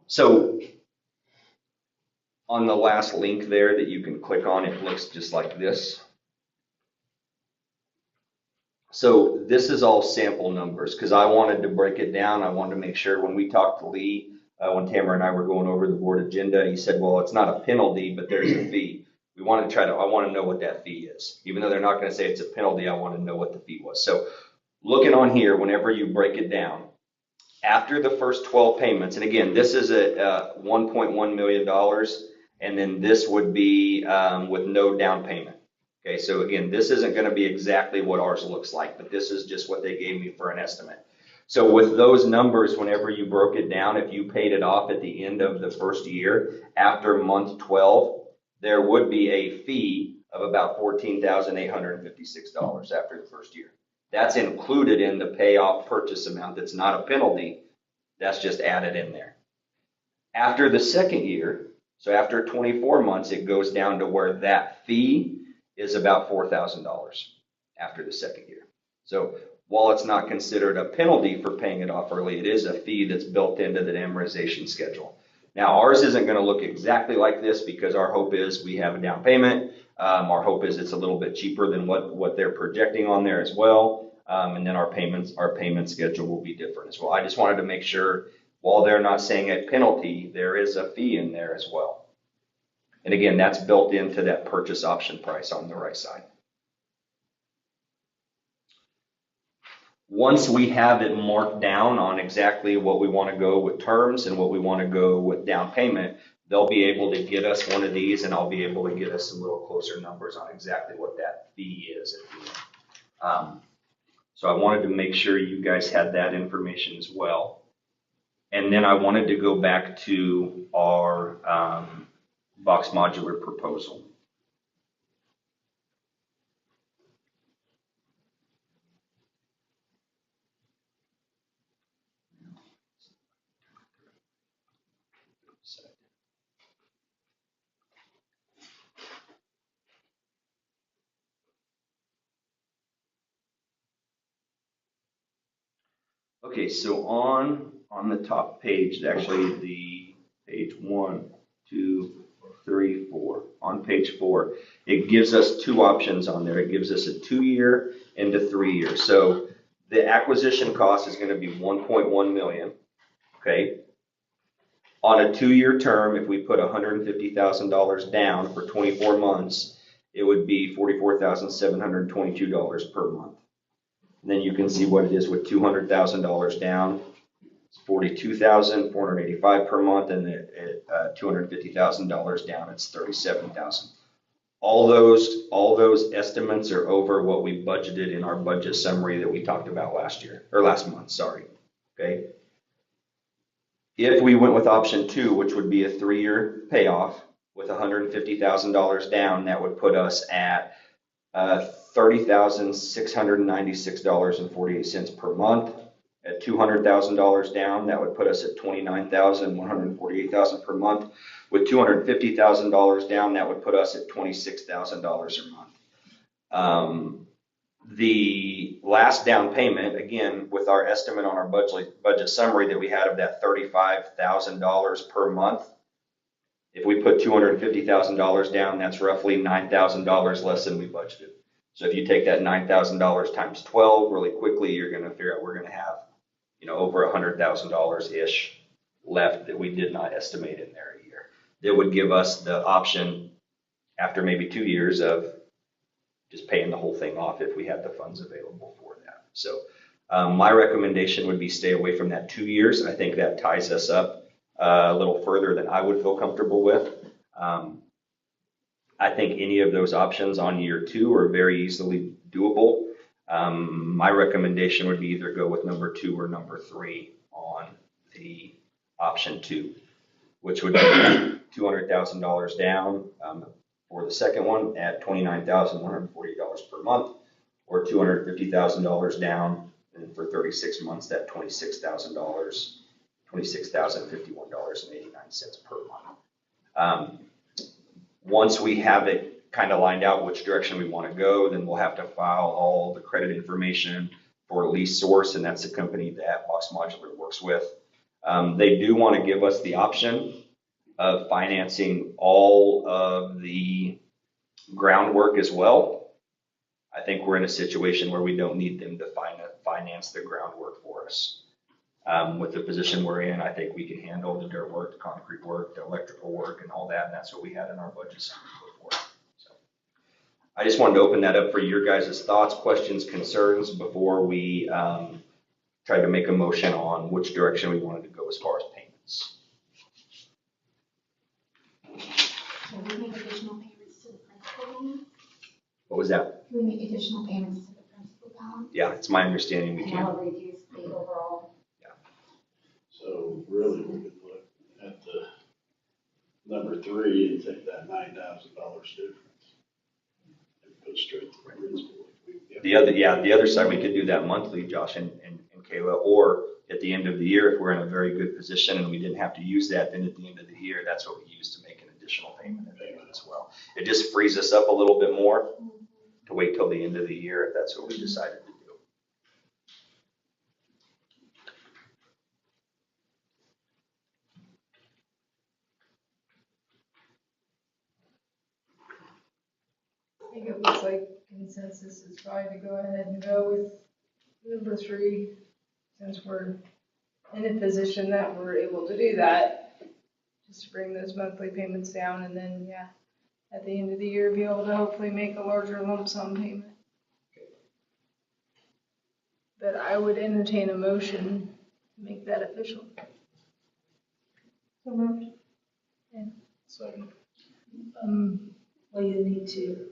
So on the last link there that you can click on, it looks just like this. So this is all sample numbers because I wanted to break it down. I wanted to make sure when we talked to Lee, when Tamara and I were going over the board agenda, he said, well, it's not a penalty, but there's a fee. We want to I want to know what that fee is. Even though they're not going to say it's a penalty, I want to know what the fee was. So looking on here, whenever you break it down, after the first 12 payments, and again, this is a $1.1 million, and then this would be with no down payment. Okay, so again, this isn't going to be exactly what ours looks like, but this is just what they gave me for an estimate. So with those numbers, whenever you broke it down, if you paid it off at the end of the first year, after month 12, there would be a fee of about $14,856 after the first year. That's included in the payoff purchase amount. That's not a penalty. That's just added in there. After the second year, so after 24 months, it goes down to where that fee is about $4,000 after the second year. So while it's not considered a penalty for paying it off early, it is a fee that's built into the amortization schedule. Now, ours isn't going to look exactly like this because our hope is we have a down payment. Our hope is it's a little bit cheaper than what they're projecting on there as well. And then our payment schedule will be different as well. I just wanted to make sure while they're not saying a penalty, there is a fee in there as well. And again, that's built into that purchase option price on the right side. Once we have it marked down on exactly what we want to go with terms and what we want to go with down payment, they'll be able to get us one of these, and I'll be able to get us some little closer numbers on exactly what that fee is. So I wanted to make sure you guys had that information as well. And then I wanted to go back to our box modular proposal. Okay, so on the top page, actually the page 1, 2, 3, 4, on page 4, it gives us two options on there. It gives us a 2-year and a 3-year. So the acquisition cost is going to be $1.1 million. Okay. On a 2-year term, if we put $150,000 down for 24 months, it would be $44,722 per month. And then you can see what it is with $200,000 down. It's $42,485 per month, and at $250,000 down, it's $37,000. All those estimates are over what we budgeted in our budget summary that we talked about last month. Sorry. Okay. If we went with option 2, which would be a 3-year payoff with $150,000 down, that would put us at $30,696.48 per month. At $200,000 down, that would put us at $29,148 per month. With $250,000 down, that would put us at $26,000 a month. The last down payment, again, with our estimate on our budget summary that we had of that $35,000 per month, if we put $250,000 down, that's roughly $9,000 less than we budgeted. So if you take that $9,000 times 12 really quickly, you're going to figure out we're going to have over $100,000-ish left that we did not estimate in there a year. That would give us the option after maybe 2 years of just paying the whole thing off if we had the funds available for that. So my recommendation would be stay away from that 2 years. I think that ties us up a little further than I would feel comfortable with. I think any of those options on year 2 are very easily doable. My recommendation would be either go with number 2 or number 3 on the option 2, which would be $200,000 down for the second one at $29,140 per month, or $250,000 down, and for 36 months, that $26,000, $26,051.89 per month. Once we have it kind of lined out which direction we want to go, then we'll have to file all the credit information for Lease Source, and that's the company that Box Modular works with. They do want to give us the option of financing all of the groundwork as well. I think we're in a situation where we don't need them to finance the groundwork for us. With the position we're in, I think we can handle the dirt work, the concrete work, the electrical work, and all that, and that's what we had in our budget before. So I just wanted to open that up for your guys' thoughts, questions, concerns before we try to make a motion on which direction we wanted to go as far as payments. Can we make additional payments to the principal balance? What was that? Can we make additional payments to the principal balance? Yeah, it's my understanding we And can. that'll reduce the overall. So really, we could look at the number 3 and take that $9,000 difference and put straight to the principal. The other side, we could do that monthly, Josh and Kayla, or at the end of the year, if we're in a very good position and we didn't have to use that, then at the end of the year, that's what we use to make an additional payment as well. It just frees us up a little bit more to wait till the end of the year if that's what we decided to do. I think it looks like consensus is probably to go ahead and go with number 3, since we're in a position that we're able to do that, just to bring those monthly payments down, and then, yeah, at the end of the year, be able to hopefully make a larger lump sum payment. But I would entertain a motion to make that official. So moved. Second. Well, you need to,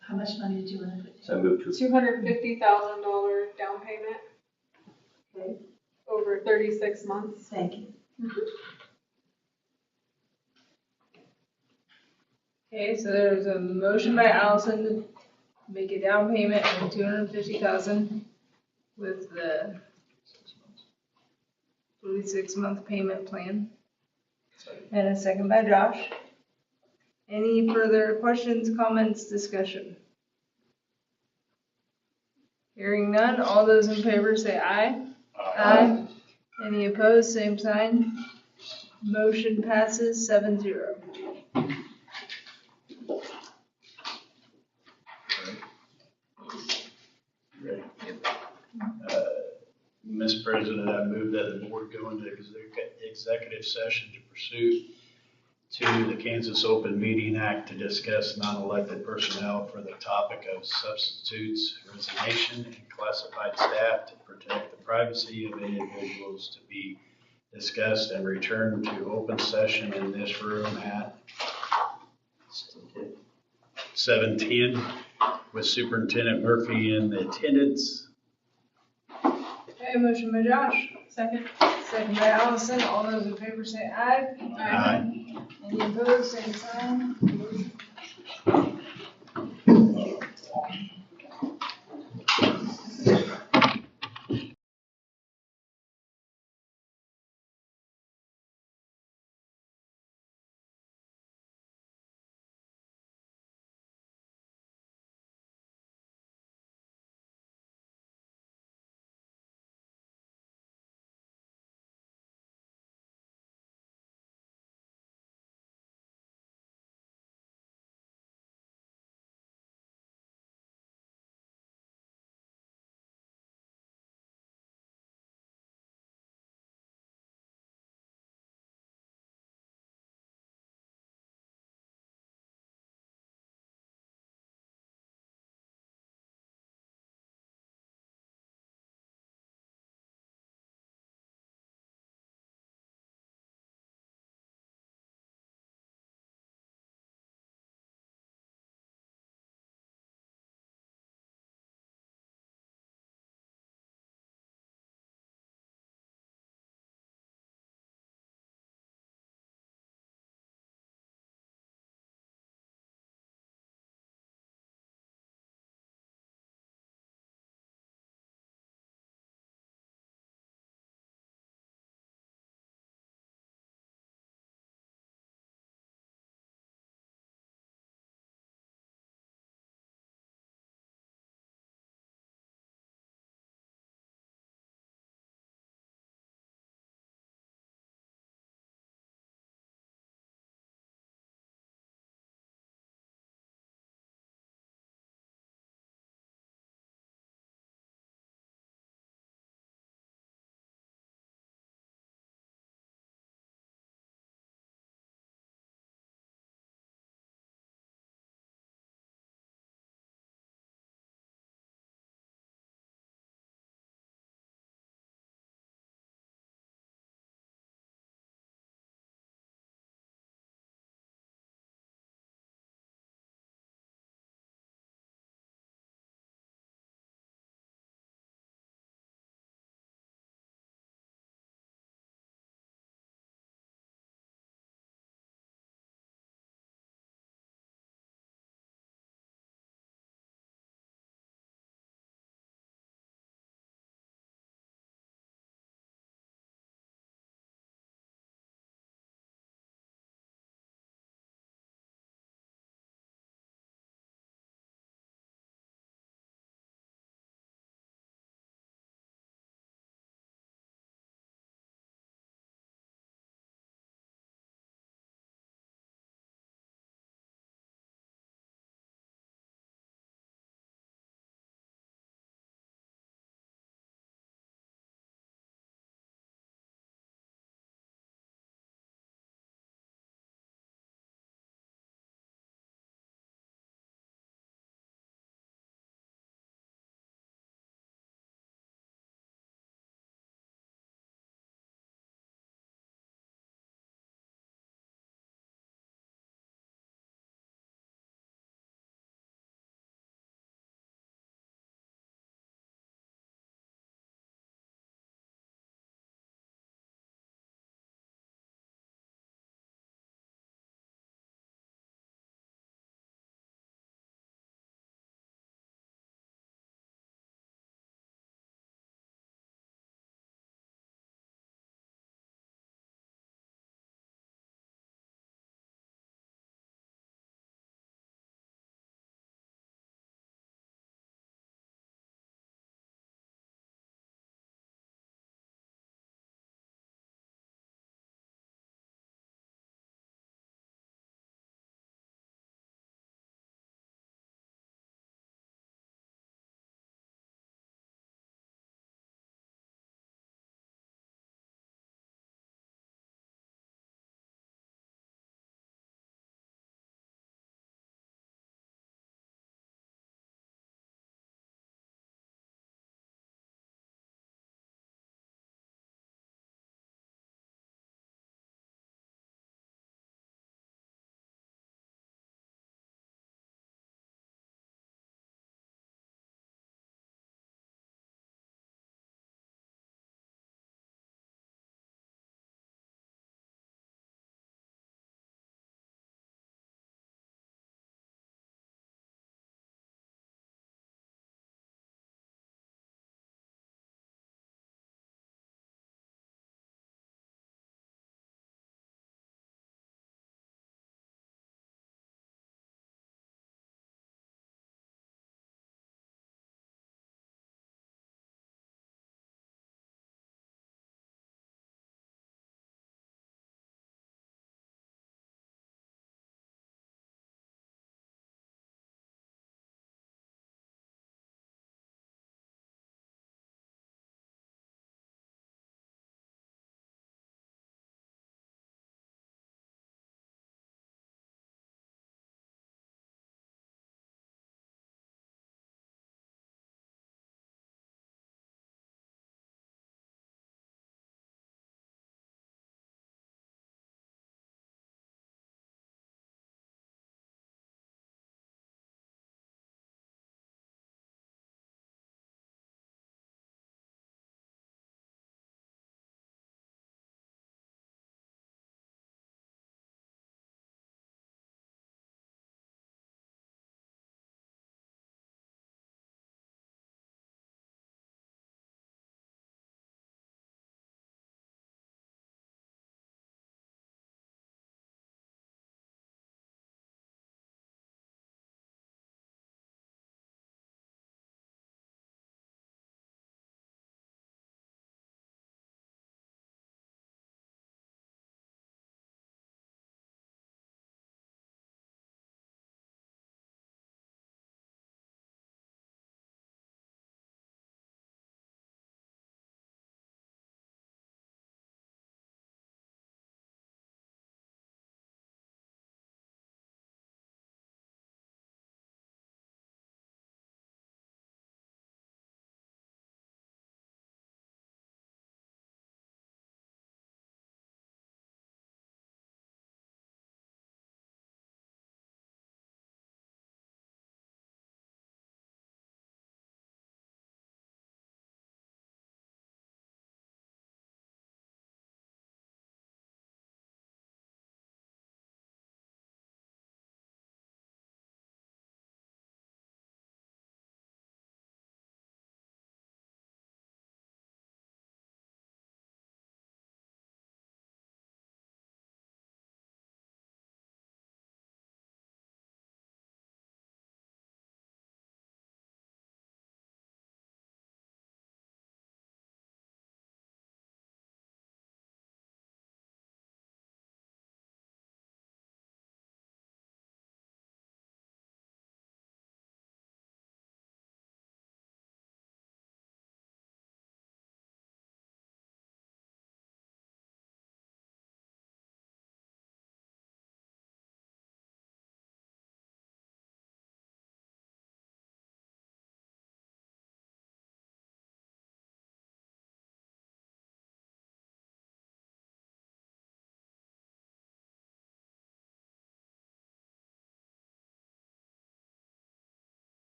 how much money do you want to put? So I move to $250,000 down payment Okay, over 36 months. thank you. Okay, so there's a motion by Allison to make a down payment of $250,000 with the 46-month payment plan. And a second by Josh. Any further questions, comments, discussion? Hearing none, all those in favor say aye. Aye. Any opposed, same sign. Motion passes 7-0. Great. Ms. President, I move that the board go into executive session to pursue to the Kansas Open Meeting Act to discuss non-elected personnel for the topic of substitutes, resignation, and classified staff to protect the privacy of individuals to be discussed and return to open session in this room at 7:10 with Superintendent Murphy in attendance. Okay, motion by Josh. Second. Second by Allison. All those in favor say aye. Aye. Any opposed, same sign. Motion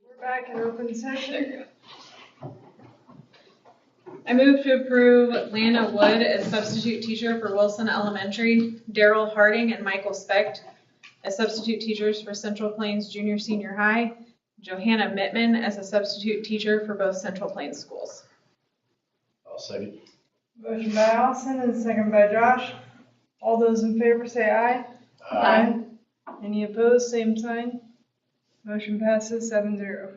We're back in open session. I move to approve Lana Wood as substitute teacher for Wilson Elementary, Daryl Harding and Michael Specht as substitute teachers for Central Plains Junior Senior High, Johanna Mittman as a substitute teacher for both Central Plains schools. I'll second. Motion by Allison and second by Josh. All those in favor say aye. Aye. Any opposed, same sign. Motion passes 7-0.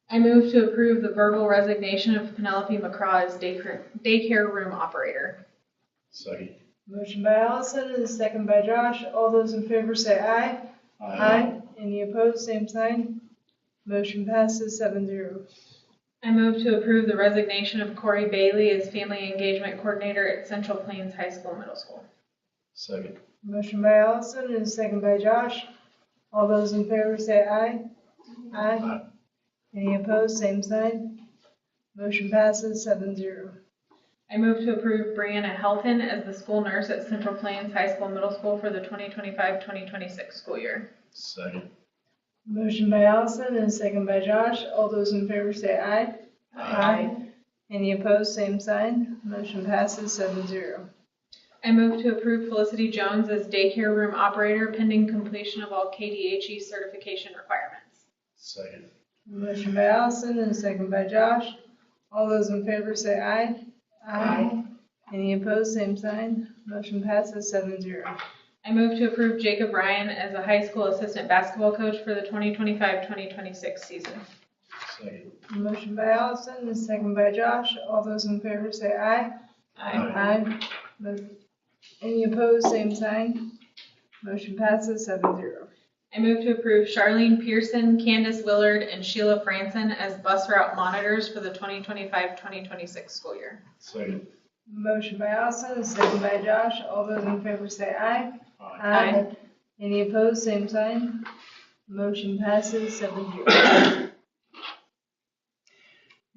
I move to approve the verbal resignation of Penelope McCraw as daycare room operator. Second. Motion by Allison and second by Josh. All those in favor say aye. Any opposed, same sign. Motion passes 7-0. I move to approve the resignation of Corey Bailey as family engagement coordinator at Central Plains High School Middle School. Second. Motion by Allison and second by Josh. All those in favor say aye. Aye. Any opposed, same sign. Motion passes 7-0. I move to approve Brianna Helton as the school nurse at Central Plains High School Middle School for the 2025-2026 school year. Second. Motion by Allison and second by Josh. All those in favor say aye. Any opposed, same sign. Motion passes 7-0. I move to approve Felicity Jones as daycare room operator pending completion of all KDHE certification requirements. Second. Motion by Allison and second by Josh. All those in favor say aye. Any opposed, same sign. Motion passes 7-0. I move to approve Jacob Ryan as a high school assistant basketball coach for the 2025-2026 season. Second. Motion by Allison and second by Josh. All those in favor say aye. Any opposed, same sign. Motion passes 7-0. I move to approve Charlene Pearson, Candace Willard, and Sheila Franson as bus route monitors for the 2025-2026 school year. Second. Motion by Allison and second by Josh. All those in favor say aye. Aye. Any opposed, same sign. Motion passes 7-0.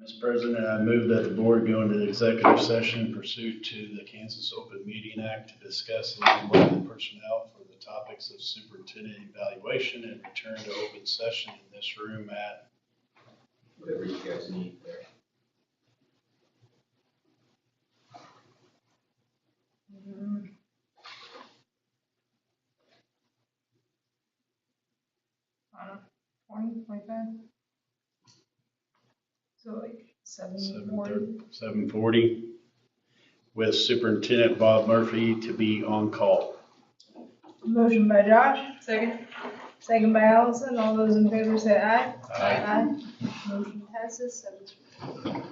Mr. President, I move that the board go into executive session in pursuit to the Kansas Open Meeting Act to discuss non-elected personnel for the topics of superintendent evaluation and return to open session in this room at Whatever you guys need there. I don't know, 20, 25? So like 7:40. 7:40 with Superintendent Bob Murphy to be on call. Motion by Josh, Second. second by Allison. All those in favor say aye. Aye. Motion passes 7-0.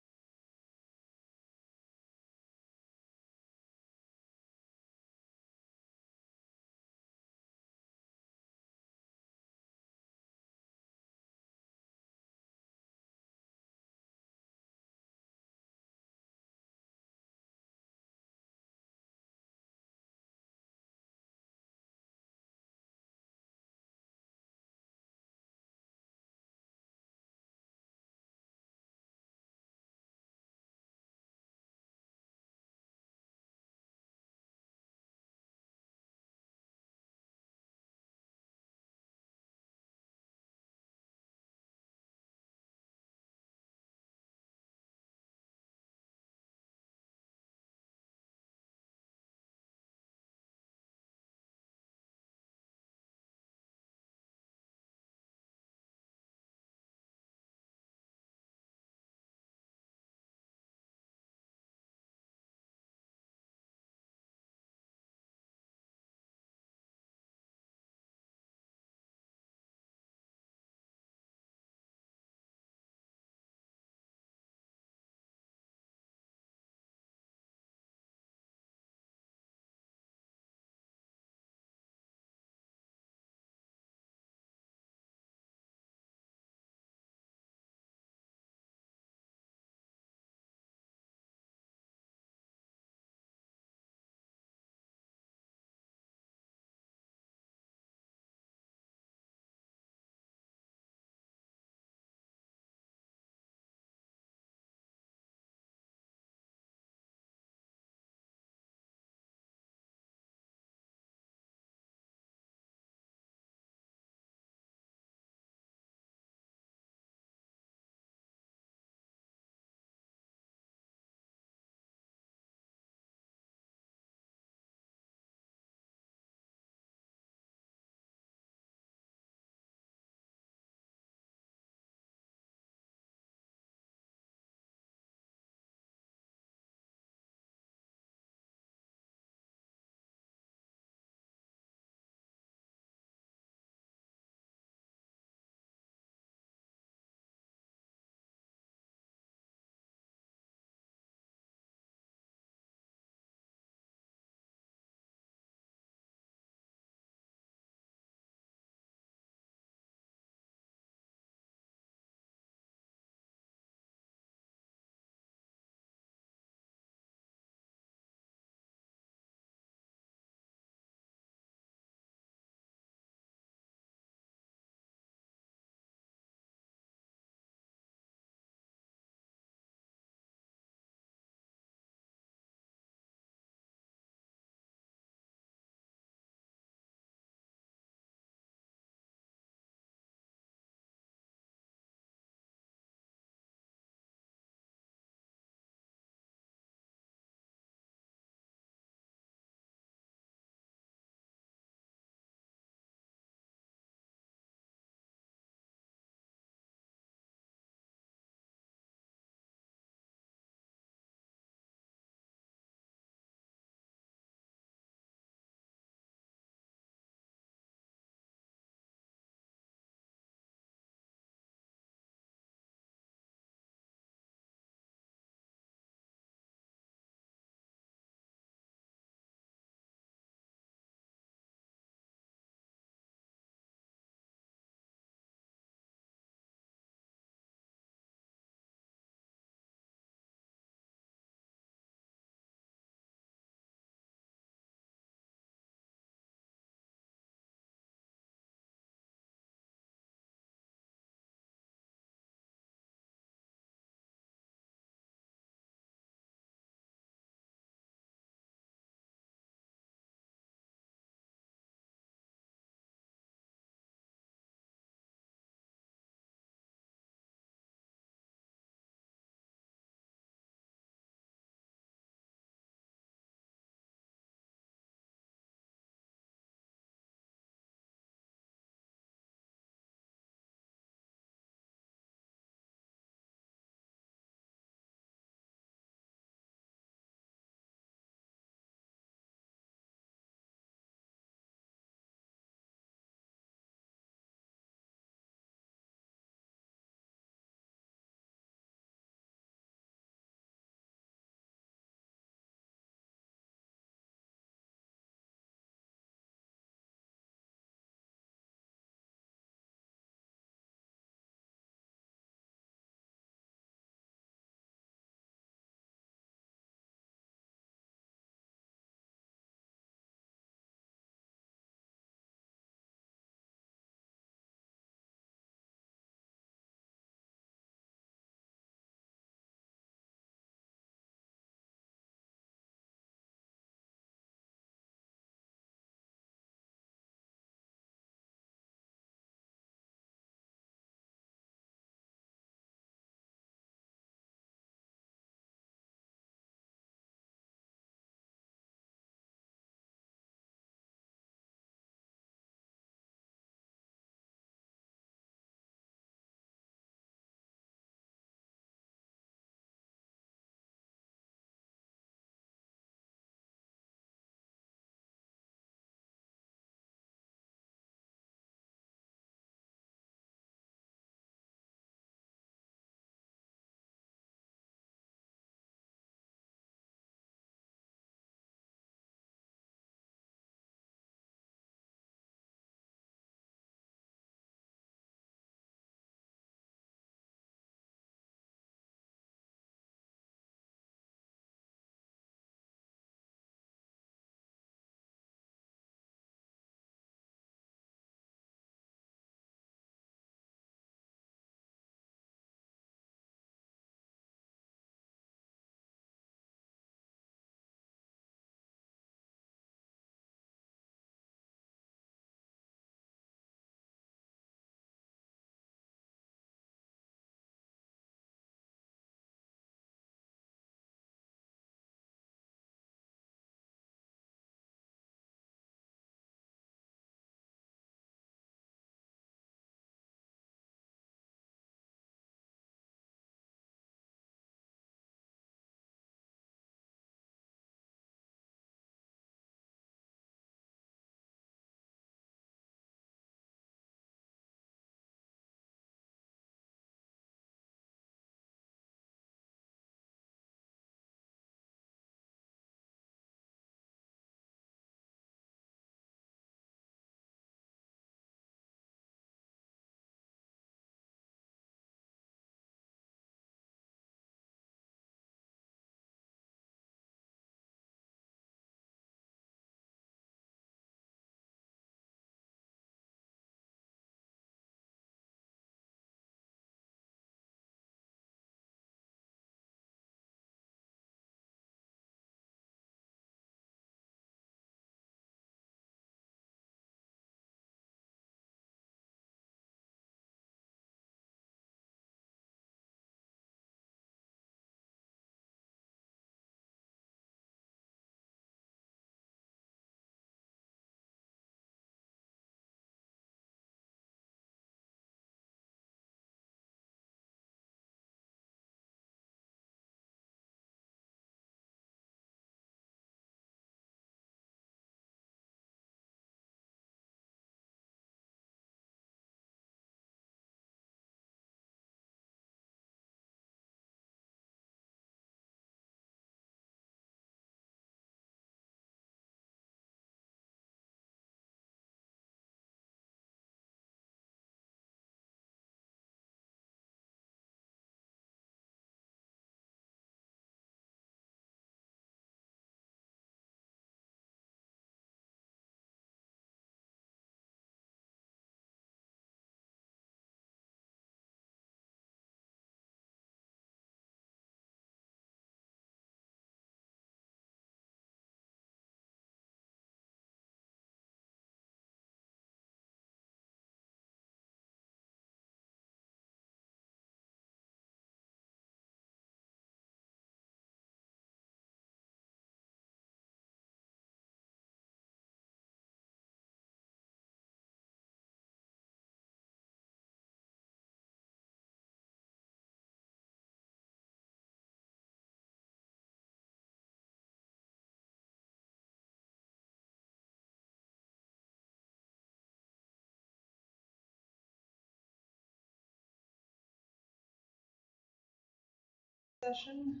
session.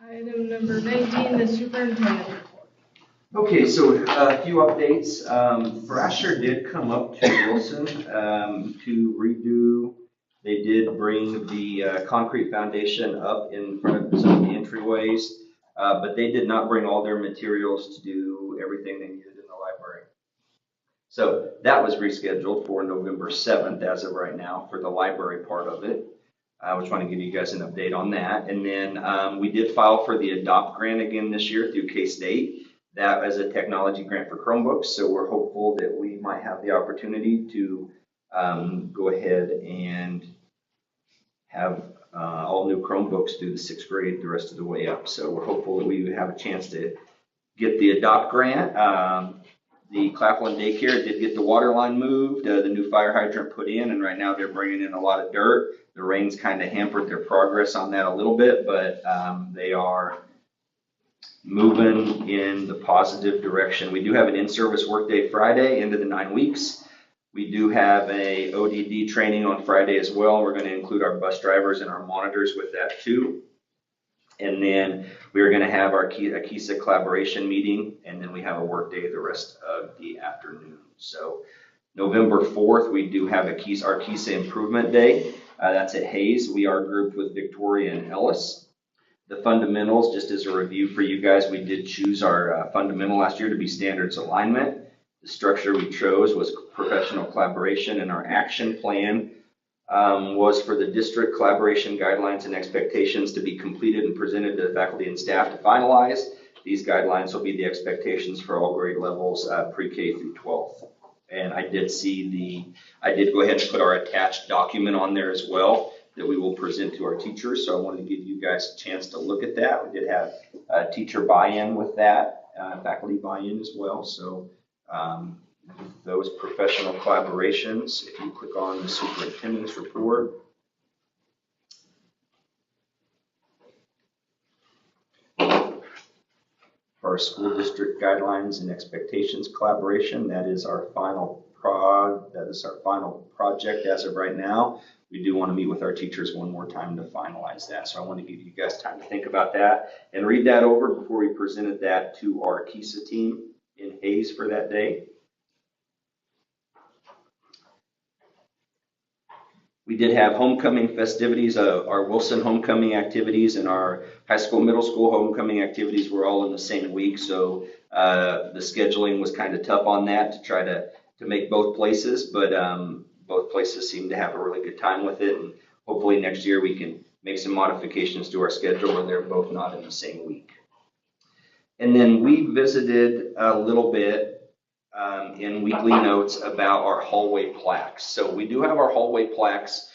Item number 19, the superintendent report. Okay, so a few updates. Thrasher did come up to Wilson to redo. They did bring the concrete foundation up in front of some of the entryways, but they did not bring all their materials to do everything they needed in the library. So that was rescheduled for November 7th as of right now for the library part of it. I was trying to give you guys an update on that. And then we did file for the Adopt grant again this year through K-State. That is a technology grant for Chromebooks. So we're hopeful that we might have the opportunity to go ahead and have all new Chromebooks through the 6th grade the rest of the way up. So we're hopeful that we have a chance to get the Adopt grant. The Claflin daycare did get the water line moved, the new fire hydrant put in, and right now they're bringing in a lot of dirt. The rains kind of hampered their progress on that a little bit, but they are moving in the positive direction. We do have an in-service workday Friday into the 9 weeks. We do have a ODD training on Friday as well. We're going to include our bus drivers and our monitors with that too. And then we're going to have our KISA collaboration meeting, and then we have a work day the rest of the afternoon. So November 4th, we do have our KISA improvement day. That's at Hayes. We are grouped with Victoria and Ellis. The fundamentals, just as a review for you guys, we did choose our fundamental last year to be standards alignment. The structure we chose was professional collaboration, and our action plan was for the district collaboration guidelines and expectations to be completed and presented to the faculty and staff to finalize. These guidelines will be the expectations for all grade levels, pre-K through 12th. And I did go ahead and put our attached document on there as well that we will present to our teachers. So I wanted to give you guys a chance to look at that. We did have teacher buy-in with that, faculty buy-in as well. So those professional collaborations, if you click on the superintendent's report, our school district guidelines and expectations collaboration, that is our final project as of right now. We do want to meet with our teachers one more time to finalize that. So I want to give you guys time to think about that and read that over before we presented that to our KISA team in Hayes for that day. We did have homecoming festivities, our Wilson homecoming activities and our high school, middle school homecoming activities were all in the same week. So the scheduling was kind of tough on that to try to make both places, but both places seem to have a really good time with it. And hopefully next year we can make some modifications to our schedule where they're both not in the same week. And then we visited a little bit in weekly notes about our hallway plaques. So we do have our hallway plaques.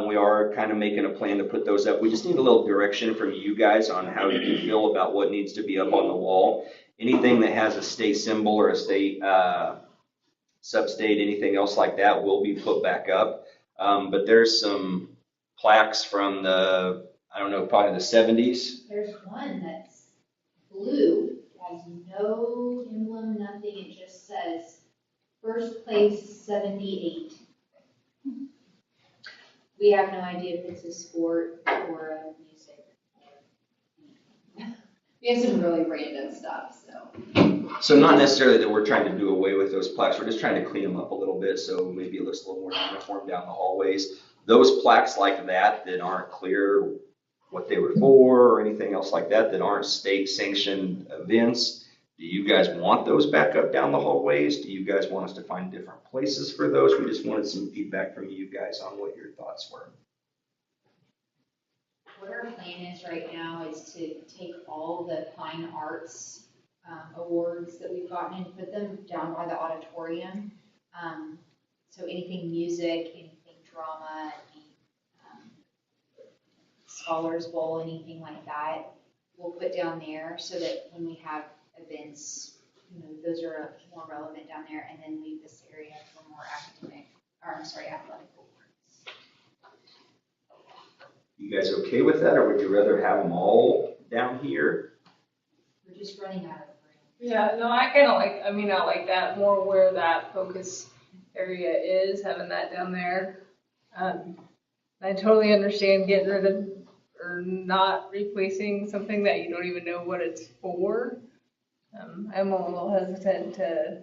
We are kind of making a plan to put those up. We just need a little direction from you guys on how you feel about what needs to be up on the wall. Anything that has a state symbol or a state sub-state, anything else like that will be put back up. But there's some plaques from the, I don't know, probably the 70s. There's one that's blue, has no emblem, nothing. It just says first place 78. We have no idea if it's a sport or a music. We have some really random stuff, So not necessarily that we're trying to do away with those plaques. We're just trying to clean them up a little bit so maybe it looks a little more uniform down the hallways. Those plaques like that aren't clear what they were for or anything else like that aren't state sanctioned events. Do you guys want those back up down the hallways? Do you guys want us to find different places for those? We just wanted some feedback from you guys on what your thoughts were. what our plan is right now is to take all the fine arts awards that we've gotten and put them down by the auditorium. So anything music, anything drama, any Scholars Bowl, anything like that, we'll put down there so that when we have events, those are more relevant down there, and then leave this area for more athletic awards. You guys okay with that, or would you rather have them all down here? We're just running out of room. Yeah, no, I kind of like, I like that more where that focus area is, having that down there. I totally understand getting rid of or not replacing something that you don't even know what it's for. I'm a little hesitant to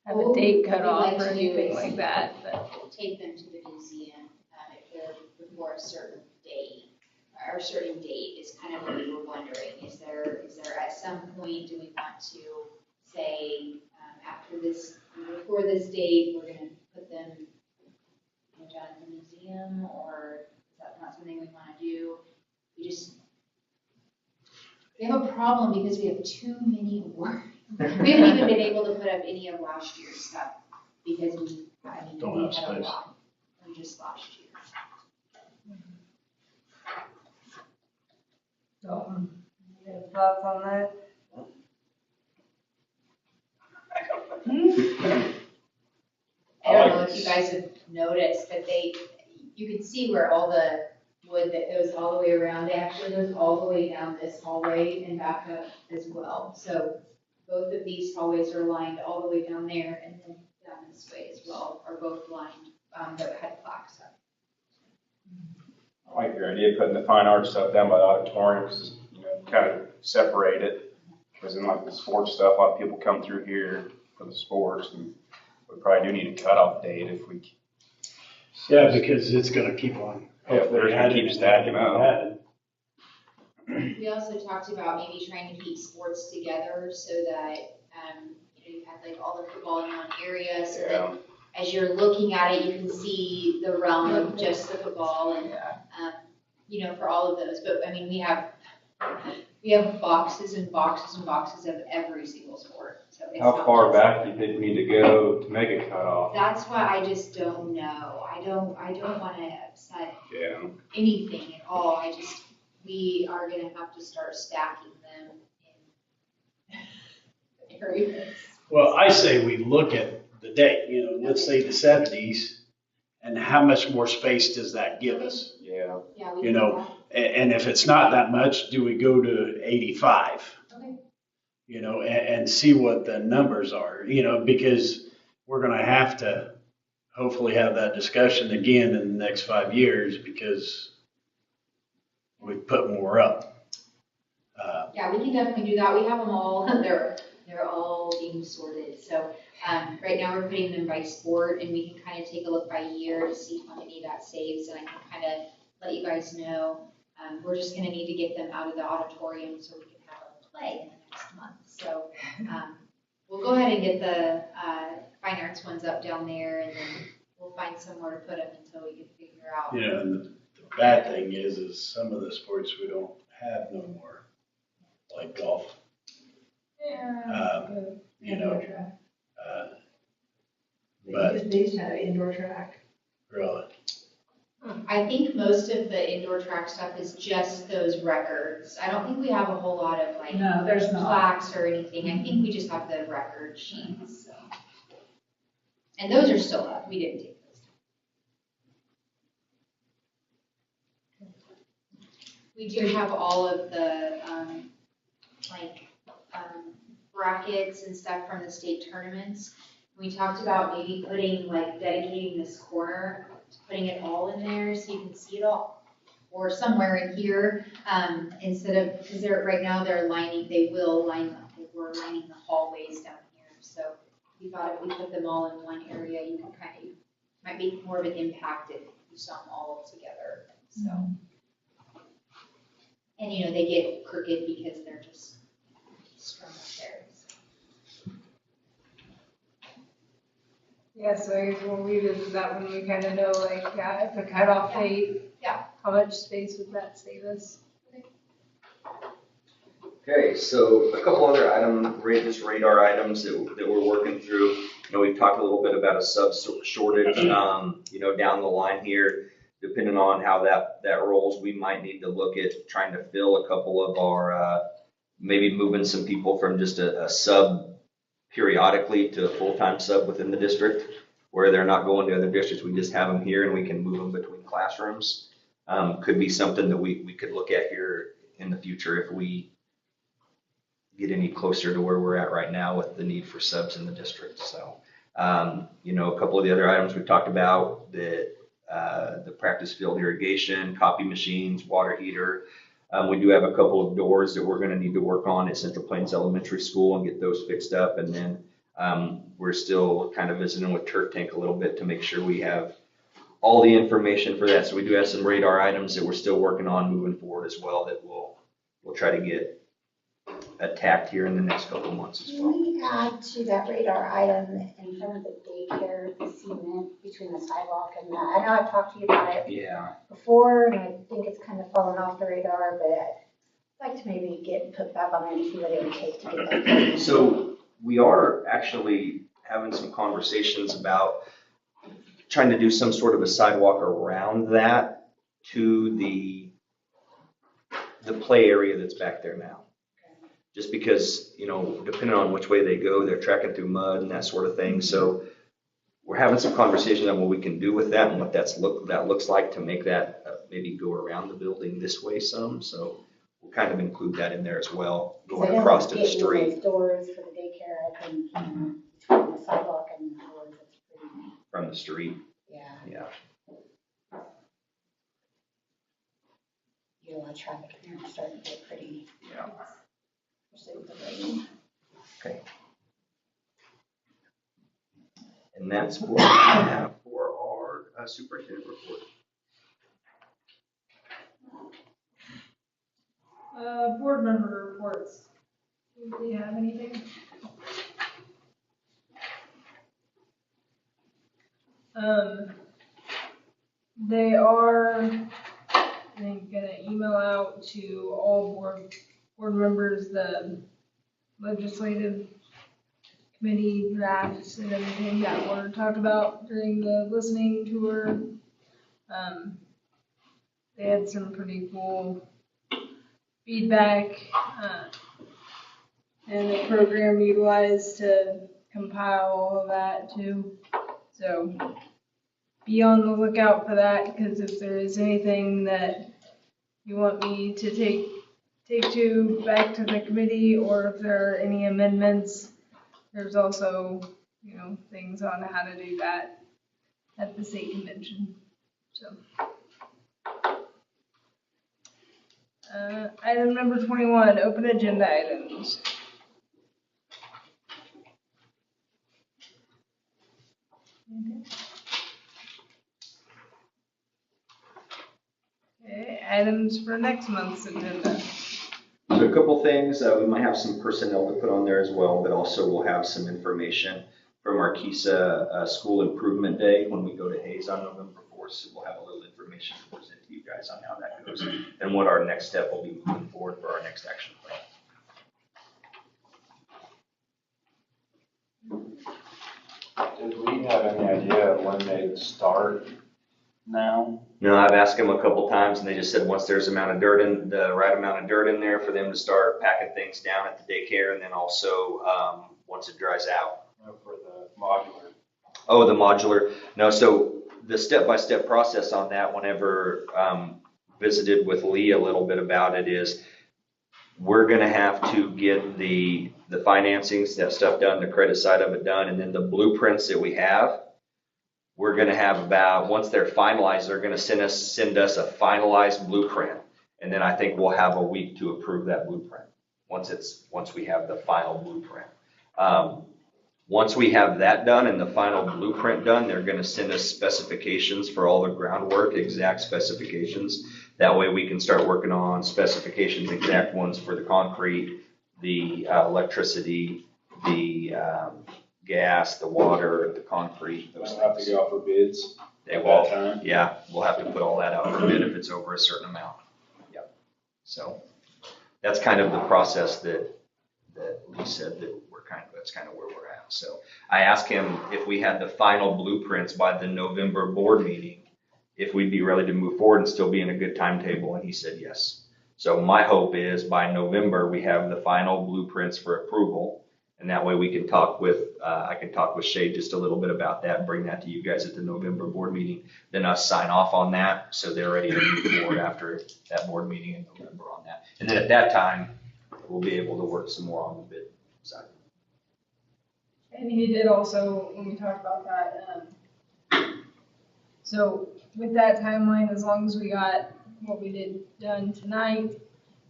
have a date cut off or anything like that, but. Take them to the museum, if they're before a certain date, or a certain date is kind of what we were wondering. Is there at some point, do we want to say, after this, before this date, we're gonna put them down at the museum, or is that not something we wanna do? We have a problem because we have too many awards. We haven't even been able to put up any of last year's stuff because we had a space. lot from just last year. So, any thoughts on that? I don't know if you guys have noticed, but you can see where all the wood that goes all the way around, it actually goes all the way down this hallway and back up as well. So both of these hallways are lined all the way down there, and then down this way as well are both lined, that had plaques up. I like your idea of putting the fine art stuff down by the auditorium, because, kind of separate it. Because in like the sports stuff, a lot of people come through here for the sports, and we probably do need a cutoff date if we. Yeah, because it's gonna keep on. Yeah, they're gonna keep stacking up. We also talked about maybe trying to keep sports together so that, you had like all the football in one area, so that as you're looking at it, you can see the realm of just the football and, for all of those. But I mean, we have boxes and boxes and boxes of every single sport. So it's How far back do you think we need to go to make a cutoff? That's why I just don't know. I don't want to upset anything at all. We are going to have to start stacking them in areas. Well, I say we look at the date, let's say the 70s, and how much more space does that give us? Yeah. Yeah, we can do that. And if it's not that much, do we go to 85? Okay. And see what the numbers are, because we're going to have to hopefully have that discussion again in the next 5 years because we put more up. Yeah, we can definitely do that. We have them all. They're all being sorted. So right now we're putting them by sport, and we can kind of take a look by year to see how many that saves, and I can kind of let you guys know. We're just going to need to get them out of the auditorium so we can have them play in the next month. So we'll go ahead and get the fine arts ones up down there, and then we'll find somewhere to put them until we can figure out. And the bad thing is some of the sports we don't have no more, like golf. Indoor track. But They used to have an indoor track. really, I think most of the indoor track stuff is just those records. I don't think we have a whole lot of No, there's not. plaques or anything. I think we just have the record sheets. So. And those are still up. We didn't take those down. We do have all of the brackets and stuff from the state tournaments. We talked about maybe dedicating this corner, putting it all in there so you can see it all, or somewhere in here, instead of, because right now we're lining the hallways down here. So we thought if we put them all in one area, you can might make more of an impact if you saw them all together. So, and they get crooked because they're just strung up there. Yeah, so I guess we'll revisit that when we kind of know, if a cutoff date. Yeah. How much space would that save us? Okay, so a couple other radar items that we're working through. We've talked a little bit about a sub shortage, down the line here. Depending on how that rolls, we might need to look at trying to fill a couple of our, maybe moving some people from just a sub periodically to a full-time sub within the district, where they're not going to other districts. We just have them here and we can move them between classrooms. Could be something that we could look at here in the future if we get any closer to where we're at right now with the need for subs in the district. So, a couple of the other items we've talked about, that the practice field irrigation, copy machines, water heater. We do have a couple of doors that we're gonna need to work on at Central Plains Elementary School and get those fixed up. And then we're still kind of visiting with Turf Tank a little bit to make sure we have all the information for that. So we do have some radar items that we're still working on moving forward as well that we'll try to get attacked here in the next couple of months as Can well. we add to that radar item in front of the daycare, the cement between the sidewalk and that? I know I've talked to you about it Yeah. before, and I think it's kind of fallen off the radar, but I'd like to maybe put back on there and see what it would take to get that done. So we are actually having some conversations about trying to do some sort of a sidewalk around that to the play area that's back there now. Just because, you know, depending on which way they go, they're trekking through mud and that sort of thing. So we're having some conversations on what we can do with that and what that looks like to make that maybe go around the building this way some. So we'll kind of include that in there as well, going across to the street. Those doors for the daycare, I think, between the sidewalk and the doors, it's pretty, From the street, yeah. yeah. You get a lot of traffic in there, it's starting to get pretty, Yeah. especially with the rain. Okay. And that's what we have for our superintendent report. Board member reports. Do you have anything? They are, I think, gonna email out to all board members the legislative committee drafts and everything that were talked about during the listening tour. They had some pretty cool feedback, and the program utilized to compile all of that too. So be on the lookout for that, because if there is anything that you want me to take back to the committee, or if there are any amendments, there's also, you know, things on how to do that at the state convention, so. Item number 21, open agenda items. Okay, items for next month's agenda. So a couple things, we might have some personnel to put on there as well, but also we'll have some information from our KISA School Improvement Day when we go to Hayes on November 4th. So we'll have a little information to present to you guys on how that goes and what our next step will be moving forward for our next action plan. Did we have any idea of when they'd start now? No, I've asked them a couple times and they just said once there's the right amount of dirt in there for them to start packing things down at the daycare, and then also once it dries out. For the modular. Oh, the modular. No, so the step-by-step process on that, whenever visited with Lee a little bit about it, is we're going to have to get the financings, that stuff done, the credit side of it done, and then the blueprints that we have, we're going to have about, once they're finalized, they're going to send us a finalized blueprint. And then I think we'll have a week to approve that blueprint once we have the final blueprint. Once we have that done and the final blueprint done, they're going to send us specifications for all the groundwork, exact specifications. That way we can start working on specifications, exact ones for the concrete, the electricity, the gas, the water, the concrete, those They'll have things. to go out for bids They at will, that time? yeah, we'll have to put all that out for bid if it's over a certain amount. Yep. So that's kind of the process that Lee said that that's kind of where we're at. So I asked him if we had the final blueprints by the November board meeting, if we'd be ready to move forward and still be in a good timetable, and he said yes. So my hope is by November we have the final blueprints for approval, and that way we can talk with, I can talk with Shay just a little bit about that and bring that to you guys at the November board meeting. Then us sign off on that so they're ready to move forward after that board meeting in November on that. And then at that time, we'll be able to work some more on the bid side. And he did also, when we talked about that, So with that timeline, as long as we got what we did done tonight,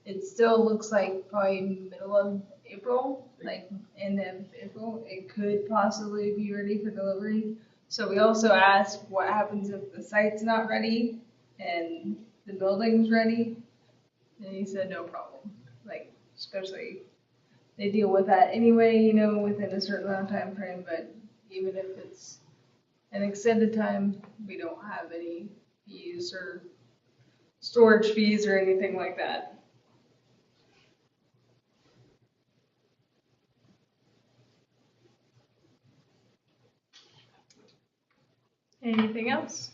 it still looks like probably middle of April, like end of April, it could possibly be ready for delivery. So we also asked what happens if the site's not ready and the building's ready. And he said no problem, like especially they deal with that anyway, you know, within a certain amount of time frame. But even if it's an extended time, we don't have any fees or storage fees or anything like that. Anything else?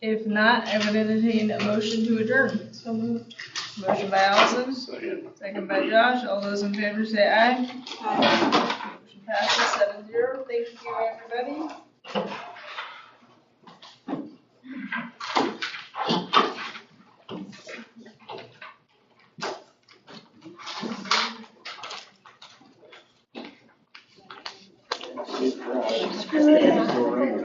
If not, I would entertain a motion to adjourn. So moved. Motion by Allison, second by Josh. All those in favor say aye. Aye. Motion passes 7-0. Thank you, everybody. All right.